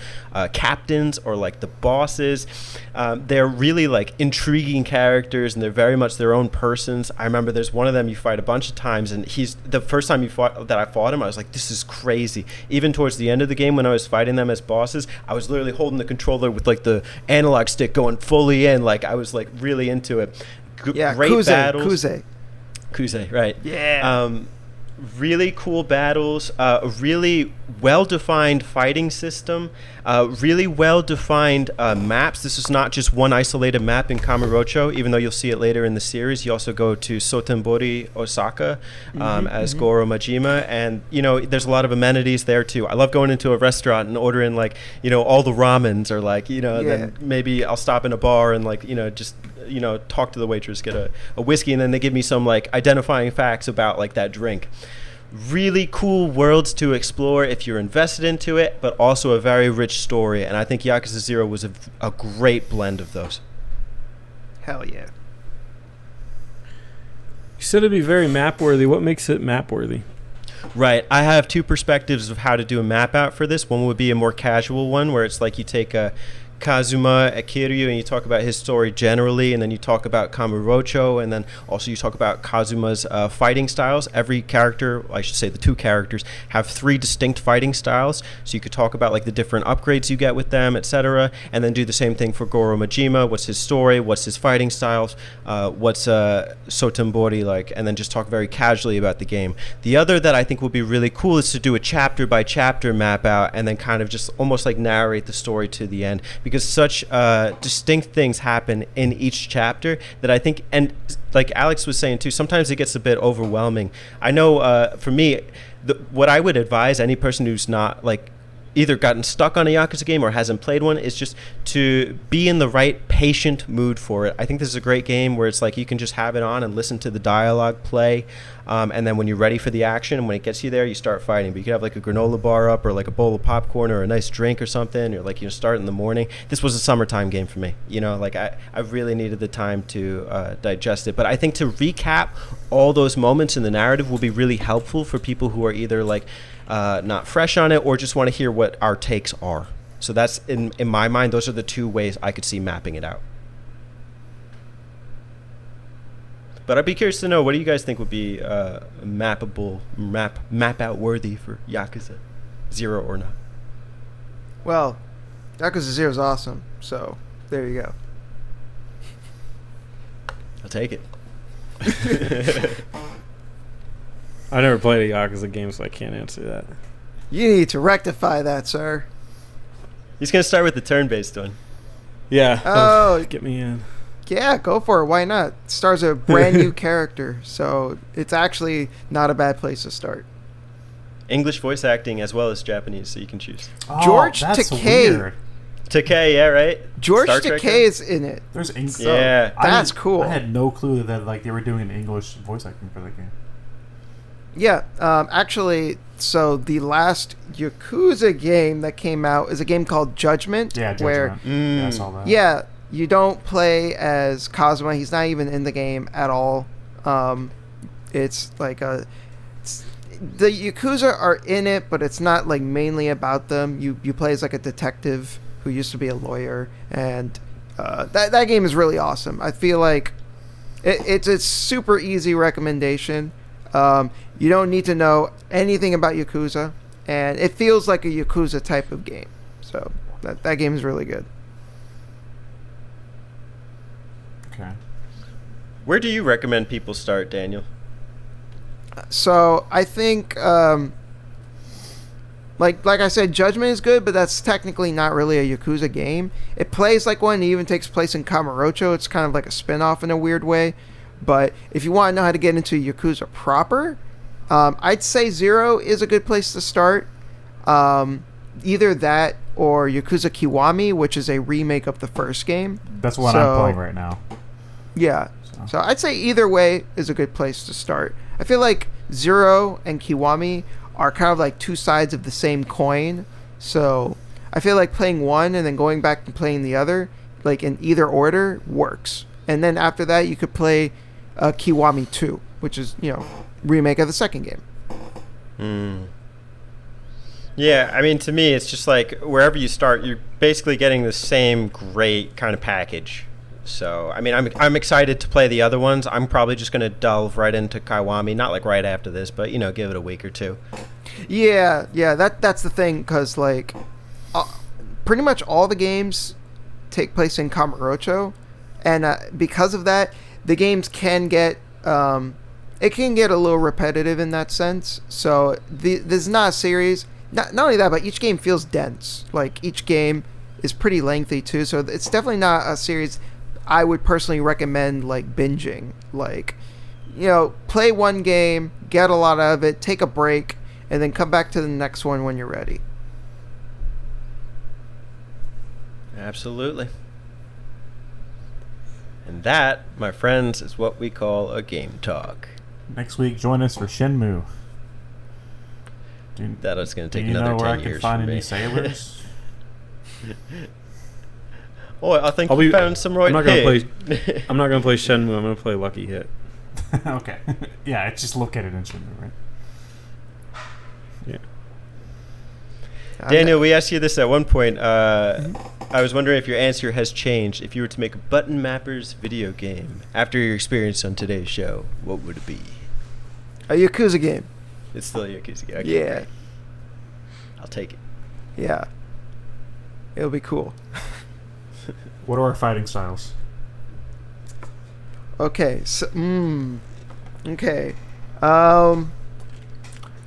captains or like the bosses, they're really like intriguing characters, and they're very much their own persons. I remember there's one of them you fight a bunch of times, and he's the first time I fought him, I was like, this is crazy. Even towards the end of the game when I was fighting them as bosses, I was literally holding the controller with like the analog stick going fully in, like I was like really into it. Yeah, great battles. Kuze, right. Yeah. Really cool battles, a really well-defined fighting system, really well-defined maps. This is not just one isolated map in Kamurocho, even though you'll see it later in the series. You also go to Sotenbori, Osaka, as Goro Majima, and you know there's a lot of amenities there too. I love going into a restaurant and ordering like, you know, all the ramens, or like, you know, then maybe I'll stop in a bar and like, you know, just, you know, talk to the waitress, get a whiskey, and then they give me some like identifying facts about like that drink. Really cool worlds to explore if you're invested into it, but also a very rich story, and I think Yakuza Zero was a great blend of those. Hell yeah. You said it'd be very map worthy. What makes it map worthy? Right. I have two perspectives of how to do a map out for this. One would be a more casual one, where it's like you take a Kazuma Kiryu, and you talk about his story generally, and then you talk about Kamurocho, and then also you talk about Kazuma's fighting styles. Every character, I should say the two characters, have 3 distinct fighting styles, so you could talk about like the different upgrades you get with them, etc., and then do the same thing for Goro Majima. What's his story? What's his fighting styles? What's Sotenbori like? And then just talk very casually about the game. The other that I think would be really cool is to do a chapter by chapter map out, and then kind of just almost like narrate the story to the end, because such distinct things happen in each chapter that I think, and like Alex was saying too, sometimes it gets a bit overwhelming. I know for me, what I would advise any person who's not like either gotten stuck on a Yakuza game or hasn't played one is just to be in the right patient mood for it. I think this is a great game where it's like you can just have it on and listen to the dialogue play, and then when you're ready for the action and when it gets you there, you start fighting. But you could have like a granola bar up or like a bowl of popcorn or a nice drink or something, or like, you know, start in the morning. This was a summertime game for me, you know, like I really needed the time to digest it. But I think to recap all those moments in the narrative will be really helpful for people who are either like not fresh on it or just want to hear what our takes are. So that's, in my mind, those are the 2 ways I could see mapping it out. But I'd be curious to know, what do you guys think would be mappable, map out worthy for Yakuza Zero or not? Well, Yakuza Zero is awesome, so there you go. I'll take it. I never played a Yakuza game, so I can't answer that. You need to rectify that, sir. He's going to start with the turn-based one. Yeah. Oh, Get me in. yeah, go for it. Why not? It stars a brand new character, so it's actually not a bad place to start. English voice acting as well as Japanese, so you can choose. Oh, George that's Takei. weird. Takei, yeah, right? George Star Trek Takei is in it. There's English. Yeah. That's cool. I had no clue that like they were doing English voice acting for that game. Yeah, actually, so the last Yakuza game that came out is a game called Judgment. Yeah, where Judgment. Yeah, I saw that. Yeah, you don't play as Kazuma. He's not even in the game at all. It's like the Yakuza are in it, but it's not like mainly about them. You play as like a detective who used to be a lawyer, and that game is really awesome. I feel like it's a super easy recommendation. You don't need to know anything about Yakuza, and it feels like a Yakuza type of game. So that game is really good. Okay. Where do you recommend people start, Daniel? So I think, like I said, Judgment is good, but that's technically not really a Yakuza game. It plays like one. It even takes place in Kamurocho. It's kind of like a spin-off in a weird way. But if you want to know how to get into Yakuza proper, I'd say Zero is a good place to start. Either that or Yakuza Kiwami, which is a remake of the first game. That's what I'm playing right now. Yeah. So I'd say either way is a good place to start. I feel like Zero and Kiwami are kind of like 2 sides of the same coin. So I feel like playing one and then going back and playing the other, like in either order, works. And then after that, you could play Kiwami 2, which is, remake of the second game. Yeah, I mean, to me, it's just like wherever you start, you're basically getting the same great kind of package. So, I mean, I'm excited to play the other ones. I'm probably just going to delve right into Kiwami, not like right after this, but, give it a week or 2. Yeah, that's the thing, because, like, pretty much all the games take place in Kamurocho, and because of that, the games can get it can get a little repetitive in that sense. So this is not a series. Not only that, but each game feels dense. Like, each game is pretty lengthy too. So it's definitely not a series I would personally recommend like binging. Like, play one game, get a lot out of it, take a break, and then come back to the next one when you're ready. Absolutely. And that, my friends, is what we call a game talk. Next week, join us for Shenmue. That is going to take do you another know where 10 I can years find for any me. sailors? Oh, I think you found some right I'm not here. I'm not gonna play Shenmue. I'm gonna play Lucky Hit. Okay. Yeah, it's just located in Shenmue, right? Yeah. Daniel, we asked you this at one point. I was wondering if your answer has changed. If you were to make a Button Mappers video game after your experience on today's show, what would it be? A Yakuza game. It's still a Yakuza game. Okay, Yeah. great. I'll take it. Yeah. It'll be cool. What are our fighting styles? Okay. So, okay. I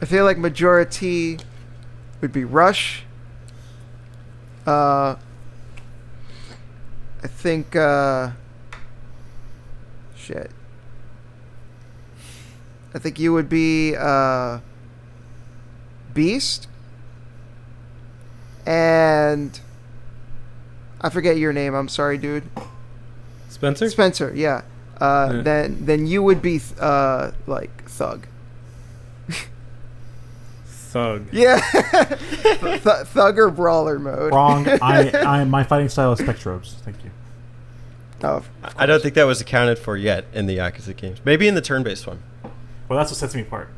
feel like majority would be Rush. I think shit. I think you would be Beast. And I forget your name. I'm sorry, dude. Spencer? Spencer, yeah. Yeah. Then you would be like Thug. Thug. Yeah. Thug or brawler mode. Wrong. My fighting style is Spectrobes. Thank you. Oh, I don't think that was accounted for yet in the Yakuza games. Maybe in the turn-based one. Well, that's what sets me apart.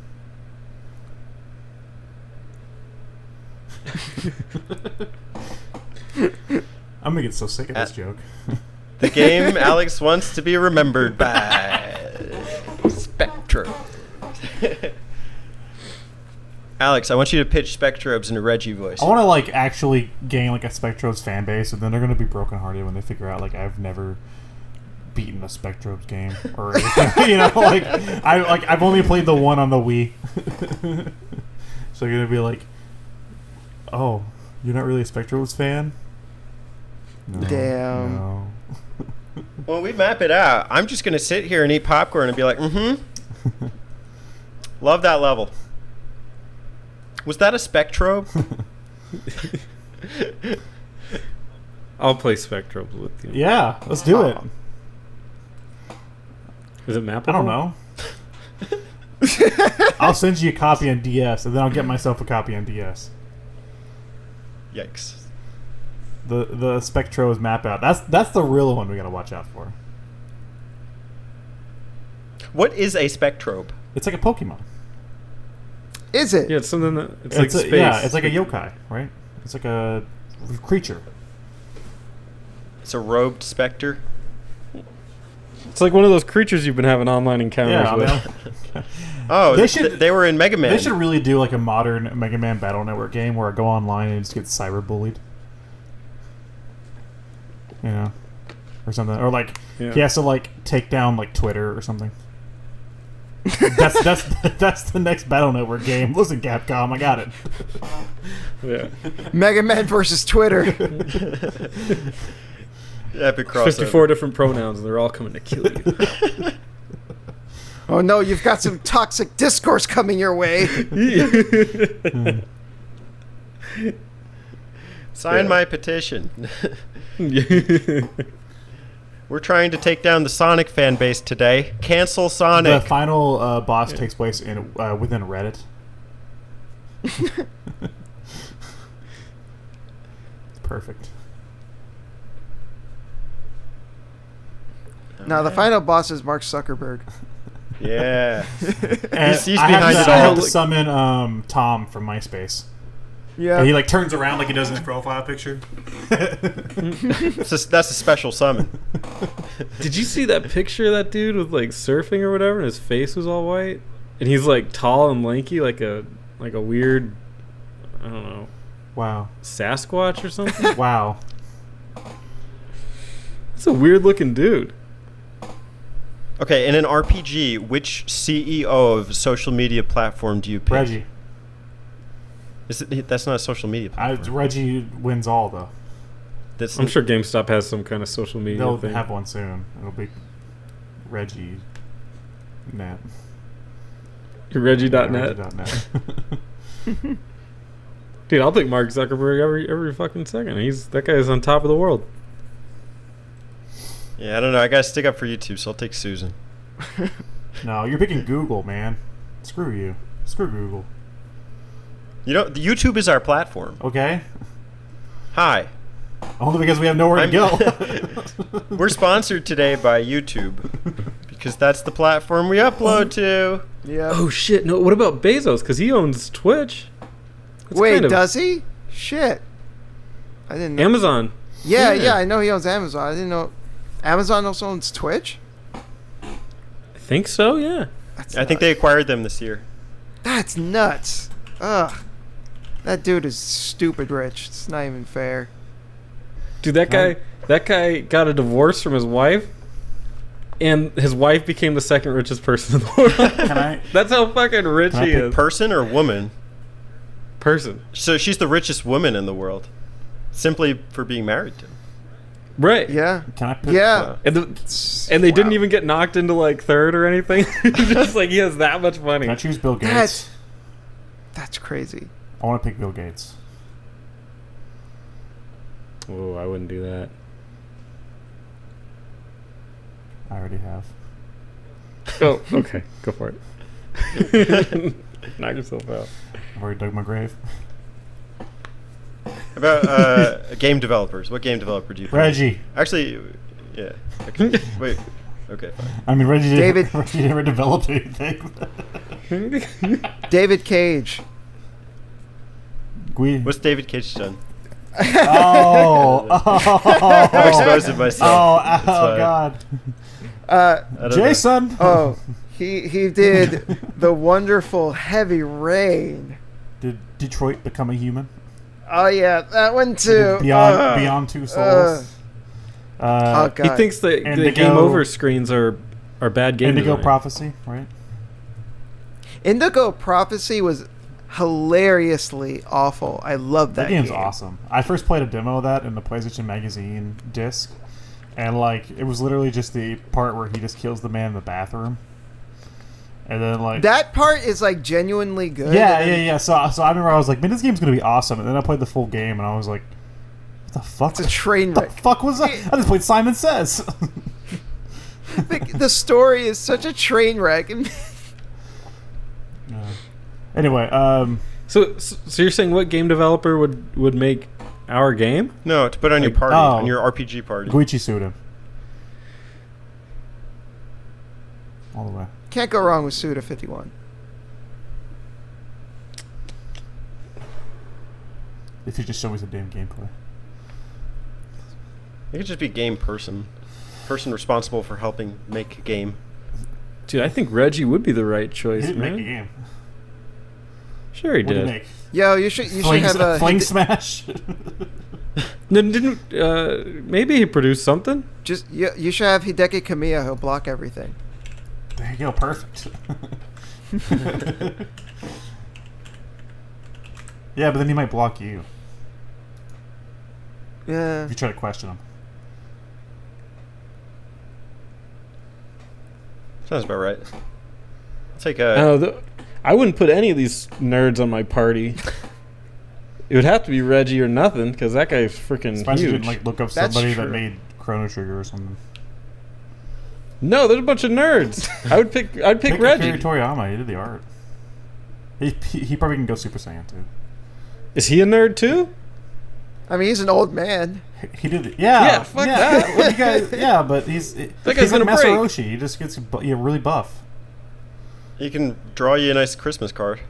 I'm gonna get so sick of this joke. The game Alex wants to be remembered by Spectrum. Alex, I want you to pitch Spectrobes in a Reggie voice. I want to like actually gain like a Spectrobes fan base, and then they're gonna be brokenhearted when they figure out like I've never beaten a Spectrobes game or anything. You know, I've only played the one on the Wii. So you're gonna be like, oh, you're not really a Spectrobes fan? No, Damn. No. When we map it out, I'm just going to sit here and eat popcorn and be like, love that level. Was that a Spectrobe? I'll play Spectrobes with you. Yeah, let's do it. Is it mappable? I don't know. I'll send you a copy on DS, and then I'll get myself a copy on DS. Yikes. The Spectros map out. That's the real one we gotta watch out for. What is a Spectrobe? It's like a Pokemon. is it? Yeah, it's something that it's like space. Yeah, it's like a yokai, right? It's like a creature. It's a robed specter. It's like one of those creatures you've been having online encounters Yeah, I with. mean, Oh, They they were in Mega Man. they should really do like a modern Mega Man Battle Network game where I go online and just get cyberbullied. You know, or something, or like Yeah. he has to like take down like Twitter or something. That's the next Battle Network game. Listen, Capcom, I got it. Yeah. Mega Man versus Twitter. Epic crossover. 54 different pronouns, and they're all coming to kill you. Oh no, you've got some toxic discourse coming your way. Sign my petition. We're trying to take down the Sonic fan base today. Cancel Sonic. The final boss takes place in within Reddit. It's perfect. No, the final boss is Mark Zuckerberg. Yeah. And He's I behind it I all. have to summon Tom from MySpace. Yeah. And he like turns around like he does in his profile picture. That's a special summon. Did you see that picture of that dude with like surfing or whatever, and his face was all white, and he's like tall and lanky, like a weird, I don't know, Wow. Sasquatch or something? Wow. It's a weird looking dude. Okay, in an RPG, which CEO of a social media platform do you pick? Reggie. That's not a social media platform. Reggie wins all though. That's I'm sure GameStop has some kind of social media They'll thing. have one soon. It'll be Reggie net. Reggie.net. Reggie.net. Dude, I'll take Mark Zuckerberg every fucking second. That guy's on top of the world. Yeah, I don't know. I gotta stick up for YouTube, so I'll take Susan. No, you're picking Google, man. Screw you. Screw Google. You know, the YouTube is our platform. Okay? Hi. Only because we have nowhere to go. We're sponsored today by YouTube because that's the platform we upload to. Yeah. Oh shit! No, what about Bezos? Because he owns Twitch. That's Wait, kind of- does he? Shit. I didn't know. Amazon? Yeah, Yeah. yeah, I know he owns Amazon. I didn't know Amazon also owns Twitch. I think so. Yeah. That's I think they acquired them this year. That's nuts. Ugh. That dude is stupid rich. It's not even fair. Dude, that guy got a divorce from his wife, and his wife became the second richest person in the world. Can I? That's how fucking rich Can I he pick is. Person or woman? Person. So she's the richest woman in the world, simply for being married to him. Right. Yeah. Can I pick? Yeah. And they didn't even get knocked into like third or anything. Just like he has that much money. Can I choose Bill Gates? That's crazy. I want to pick Bill Gates. Oh, I wouldn't do that. I already have. Oh, okay. Go for it. Knock yourself out. I've already dug my grave. About game developers. What game developer do you think? Reggie. Actually, yeah. Okay. Wait. Okay, fine. I mean, Reggie David- Reggie never developed anything. David Cage. What's David Cage done? Oh. I'm exposing myself. That's fine. God. I don't know. Jason. Oh, he did the wonderful Heavy Rain. Did Detroit become a human? Oh yeah, that one too. Beyond Two Souls. Oh god. He thinks that the Indigo- game over screens are bad game Indigo design. Prophecy, right? Indigo Prophecy was hilariously awful. I love that That game's game. awesome. I first played a demo of that in the PlayStation Magazine disc, and like it was literally just the part where he just kills the man in the bathroom, and then like That part is like genuinely good. yeah, and yeah, yeah. So I remember I was like, man, this game's gonna be awesome, and then I played the full game, and I was like, what the fuck? It's a train What wreck. the fuck was that? I just played Simon Says. The story is such a train wreck. Yeah. Anyway, So you're saying what game developer would make our game? No, to put on your Like- party, Oh. on your RPG party. Guichi Suda. All the way. Can't go wrong with Suda 51. If you just show me some damn gameplay. It could just be game person responsible for helping make a game. Dude, I think Reggie would be the right He choice, didn't man. make a game. Sure he What did did. he make? Yo, you should have a Fling Smash. Then didn't maybe he produced something? just you should have Hideki Kamiya. He'll block everything. There you go, perfect. Yeah, but then he might block you Yeah. if you try to question him. Sounds about right. I'll take I wouldn't put any of these nerds on my party. It would have to be Reggie or nothing, because that guy's freaking Surprised you huge. didn't like look up That's somebody that true. made Chrono Trigger or something. No, there's a bunch of nerds. I'd pick Pick Reggie. Akira Toriyama. He did the art. He probably can go Super Saiyan too. Is he a nerd too? I mean, he's an old man. He did. Yeah. Yeah, fuck that. Well, you guys, yeah, but he's guy's like gonna Master break. Roshi. He just gets really buff. he can draw you a nice Christmas card.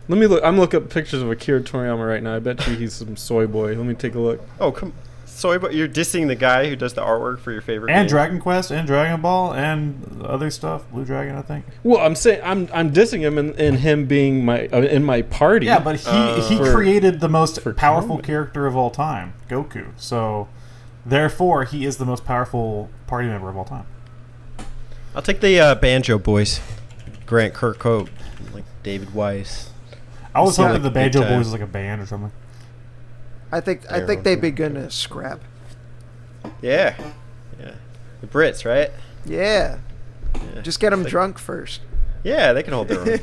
Let me look. I'm looking up pictures of Akira Toriyama right now. I bet you he's some soy boy. Let me take a look. Oh, come. Sorry, but you're dissing the guy who does the artwork for your favorite And game. Dragon Quest and Dragon Ball and other stuff. Blue Dragon, I think. Well, I'm saying I'm dissing him in him being my in my party. Yeah, but he For- created the most for powerful combat. character of all time, Goku. So, therefore, he is the most powerful party member of all time. I'll take the Banjo Boys. Grant Kirkhope, like David Weiss. I was Yeah, hoping the big Banjo time. Boys was like a band or something. I think Terrible. they'd be good in a scrap. Yeah, yeah. The Brits, right? Yeah. Yeah. Just get them Like- drunk first. Yeah, they can hold their own.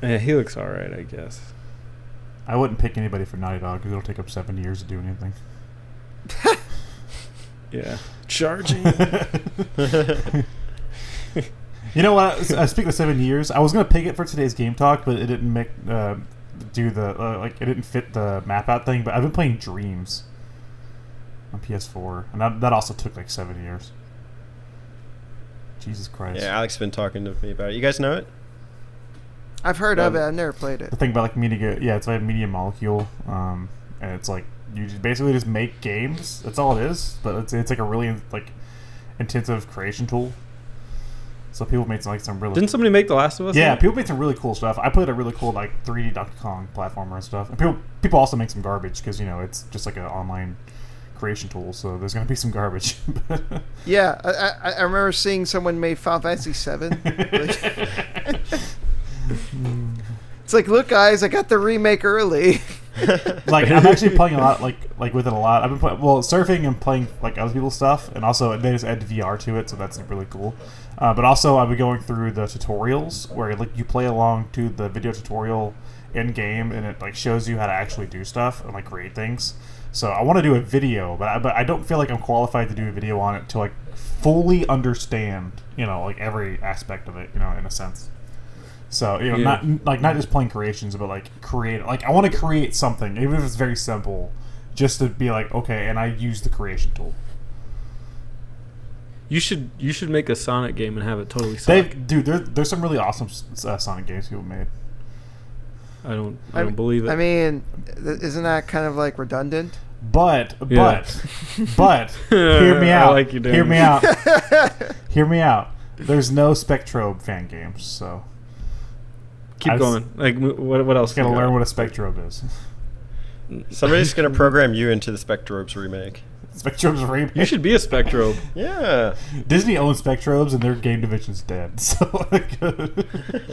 Yeah, he looks all right, I guess. I wouldn't pick anybody for Naughty Dog because it'll take up 7 years to do anything. Yeah, charging. You know what? Speaking of 7 years, I was gonna pick it for today's game talk, but it didn't make do the like it didn't fit the map out thing. But I've been playing Dreams on PS4, and that also took like 7 years. Jesus Christ! Yeah, Alex has been talking to me about it. You guys know it? I've heard of it. I've never played it. The thing about like media, yeah, it's like a media molecule, and and it's like you just basically just make games. That's all it is. But it's like a really like intensive creation tool. So people made some really. Didn't somebody make The Last of Us? Yeah, people made some really cool stuff. I played a really cool like 3D Donkey Kong platformer and stuff. And people also make some garbage because it's just like an online creation tool. So there's gonna be some garbage. Yeah, I remember seeing someone made Final Fantasy VII. It's like, look, guys, I got the remake early. Like I'm actually playing a lot, like with it a lot. I've been surfing and playing like other people's stuff, and also they just add VR to it, so that's really cool. But also I've been going through the tutorials where like you play along to the video tutorial in game, and it like shows you how to actually do stuff and like create things. So I want to do a video, but I don't feel like I'm qualified to do a video on it to like fully understand like every aspect of it in a sense. So not just playing creations, but like create. Like I want to create something, even if it's very simple, just to be like, okay, and I use the creation tool. You should make a Sonic game and have it totally Sonic. There's some really awesome Sonic games people made. I don't believe it. I mean, isn't that kind of like redundant? But Yeah. but hear me out. I like you doing hear me this. out. Hear me out. There's no Spectrobe fan games, so Keep going. Like, what else? Gotta learn what a Spectrobe is. Somebody's gonna program you into the Spectrobes remake. Spectrobe's remake. You should be a Spectrobe. Yeah. Disney owns Spectrobes, and their game division's dead. So,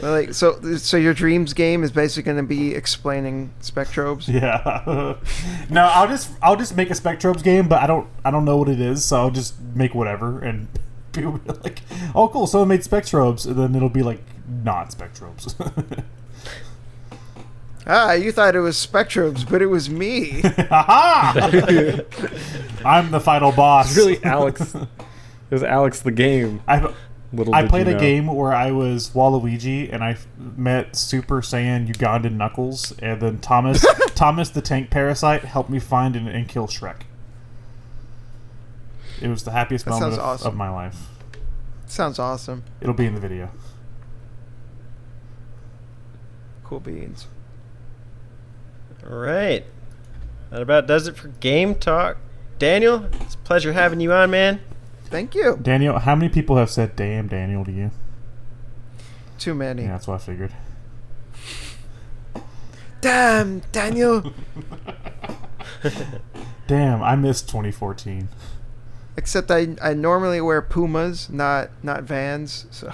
Like, so your dreams game is basically going to be explaining Spectrobes. yeah. No, I'll just make a Spectrobes game, but I don't know what it is, so I'll just make whatever, and people will be like, "Oh, cool! Someone made Spectrobes," and then it'll be like not Spectrobes. Ah, you thought it was Spectrobes, but it was me. Aha! I'm the final boss. It's really Alex. It was Alex the game. I played you a know. game where I was Waluigi and I met Super Saiyan Ugandan Knuckles, and then Thomas the Tank Parasite helped me find and kill Shrek. It was the happiest That moment sounds awesome. of my life. Sounds awesome. It'll be in the video. Cool beans. All right. That about does it for Game Talk. Daniel, it's a pleasure having you on, man. Thank you. Daniel, how many people have said "damn Daniel" to you? Too many. Yeah, that's what I figured. Damn, Daniel. Damn, I missed 2014. Except I normally wear Pumas, not Vans. So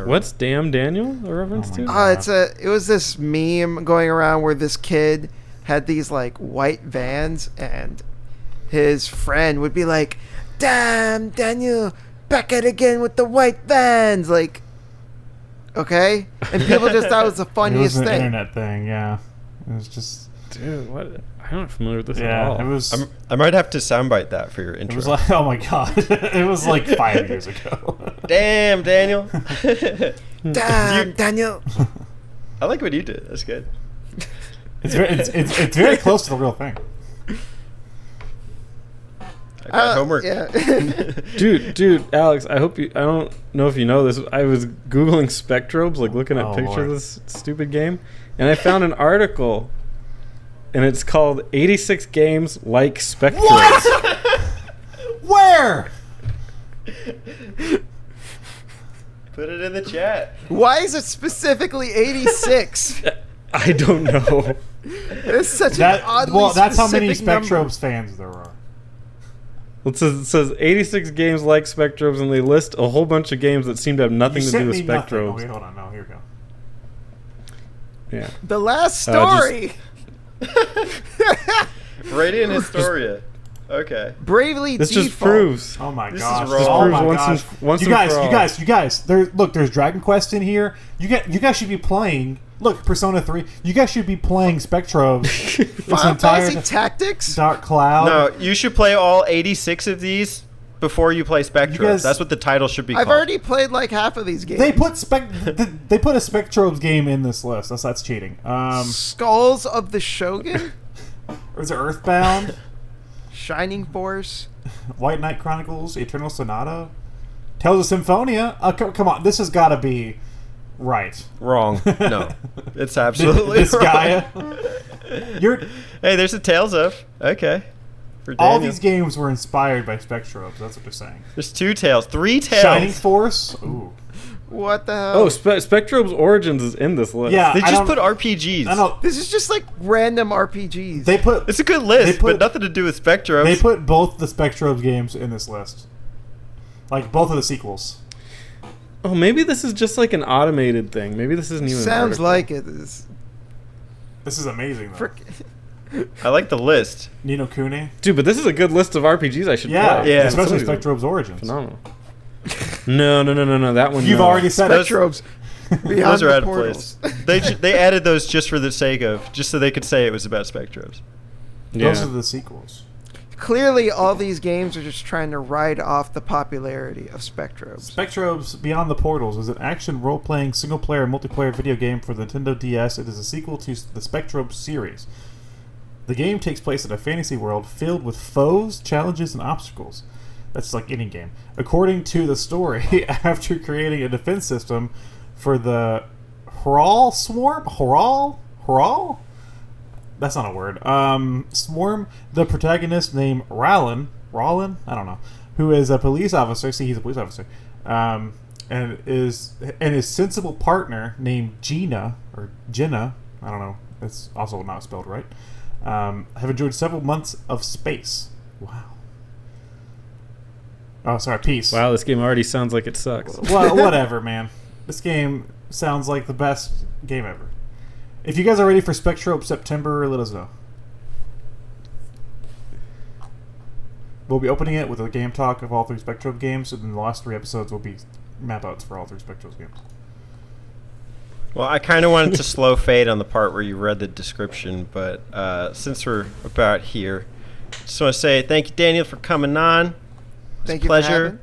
What's Damn Daniel a reference Oh my to? God. it was this meme going around where this kid had these like white Vans, and his friend would be like, "Damn, Daniel, back at it again with the white Vans." Like, okay, and people just thought it was the funniest it was an thing. internet thing, yeah. It was just Dude, what? I'm not familiar with this at yeah. all. It was. I might have to soundbite that for your It intro. was like, oh my god, it was like 5 years ago. Damn, Daniel. Damn, You- Daniel. I like what you did. That's good. It's very close to the real thing. I got homework. Yeah. Dude, Alex, I don't know if you know this. I was Googling Spectrobes, like looking at Oh, pictures Lord. of this stupid game, and I found an article, and it's called 86 Games Like Spectrobes. Where? Put it in the chat. Why is it specifically 86? I don't know. It's such an oddly That's how many specific number. Spectrobes fans there are. It says 86 games like Spectrobes, and they list a whole bunch of games that seem to have nothing You to sent do with me nothing. Spectrobes. Okay, hold on. No, here we go. Yeah. The last just- story. Radiant Historia. Okay. Bravely This default. just proves. Oh my This is gosh! wrong. Oh Proves my once gosh! and- once you and guys, for you all. guys, you guys. There's Dragon Quest in here. You guys should be playing. Look, Persona 3. You guys should be playing Spectrobes. this Final entire Fantasy Tactics. Dark Cloud. No, you should play all 86 of these before you play Spectrum. You guys- That's what the title should be I've called. already played like half of these games. They put they put a Spectrobes game in this list. That's cheating. Skulls of the Shogun, Is it Earthbound, Shining Force. White Knight Chronicles, Eternal Sonata, Tales of Symphonia? Come on, this has got to be Right. Wrong. No. It's absolutely This wrong. guy. You're Hey, there's a Tales of. Okay. For all Daniel. these games were inspired by Spectrobes. That's what they're saying. There's 2 Tales. 3 Tales. Shining Force. Ooh. What the hell? Oh, Spectrobe's Origins is in this list. Yeah. They I just don't- put RPGs. I know. This is just like random RPGs. They put It's a good list, They put- but nothing to do with Spectrum. they put both the Spectrobes games in this list. Like both of the sequels. Oh, maybe this is just like an automated thing. Maybe this isn't even. an Sounds article. like it is. This is amazing though. Frick. I like the list. Nino Kuni. Dude, but this is a good list of RPGs I should Yeah, play. Yeah. especially Some of these are Spectrobes Origins. Phenomenal. No. That one. You've no. already said it. Spectrobes. Beyond Those are the out of portals. place. They added those just for the sake of, just so they could say it was about Spectrobes. Yeah. Those are the sequels. Clearly, all these games are just trying to ride off the popularity of Spectrobes. Spectrobes Beyond the Portals is an action role-playing single-player multiplayer video game for the Nintendo DS. It is a sequel to the Spectrobes series. The game takes place in a fantasy world filled with foes, challenges, and obstacles. That's like any game. According to the story, after creating a defense system for the Hral Swarm? Hral? That's not a word. Swarm, the protagonist named Rallin, I don't know, who is a police officer. See, he's a police officer. And his sensible partner named Jenna, I don't know, it's also not spelled right, have enjoyed several months of space. Wow. Oh, sorry, peace. Wow, this game already sounds like it sucks. Well, whatever, man. This game sounds like the best game ever. If you guys are ready for Spectrobe September, let us know. We'll be opening it with a game talk of all 3 Spectrobe games, and then the last 3 episodes will be map outs for all 3 Spectrobe games. Well, I kind of wanted to slow fade on the part where you read the description, but since we're about here, just want to say thank you, Daniel, for coming on. It's Thank a you for pleasure. having.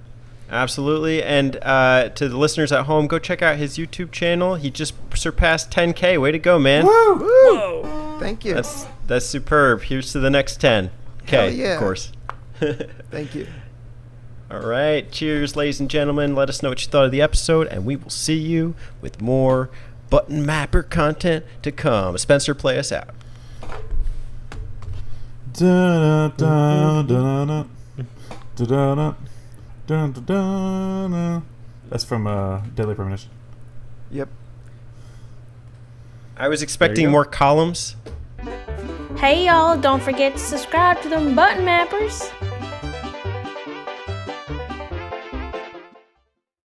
Absolutely. And to the listeners at home, go check out his YouTube channel. He just surpassed 10K. Way to go, man. Woo! Woo! Thank you. That's superb. Here's to the next 10K, Hell yeah. of course. Thank you. All right. Cheers, ladies and gentlemen. Let us know what you thought of the episode, and we will see you with more Button Mapper content to come. Spencer, play us out. Da-da-da-da-da-da. Da-da-da. Dun-dun-dun-dun. That's from Deadly Premonition. Yep. I was expecting go. more columns. Hey y'all, don't forget to subscribe to them button mappers.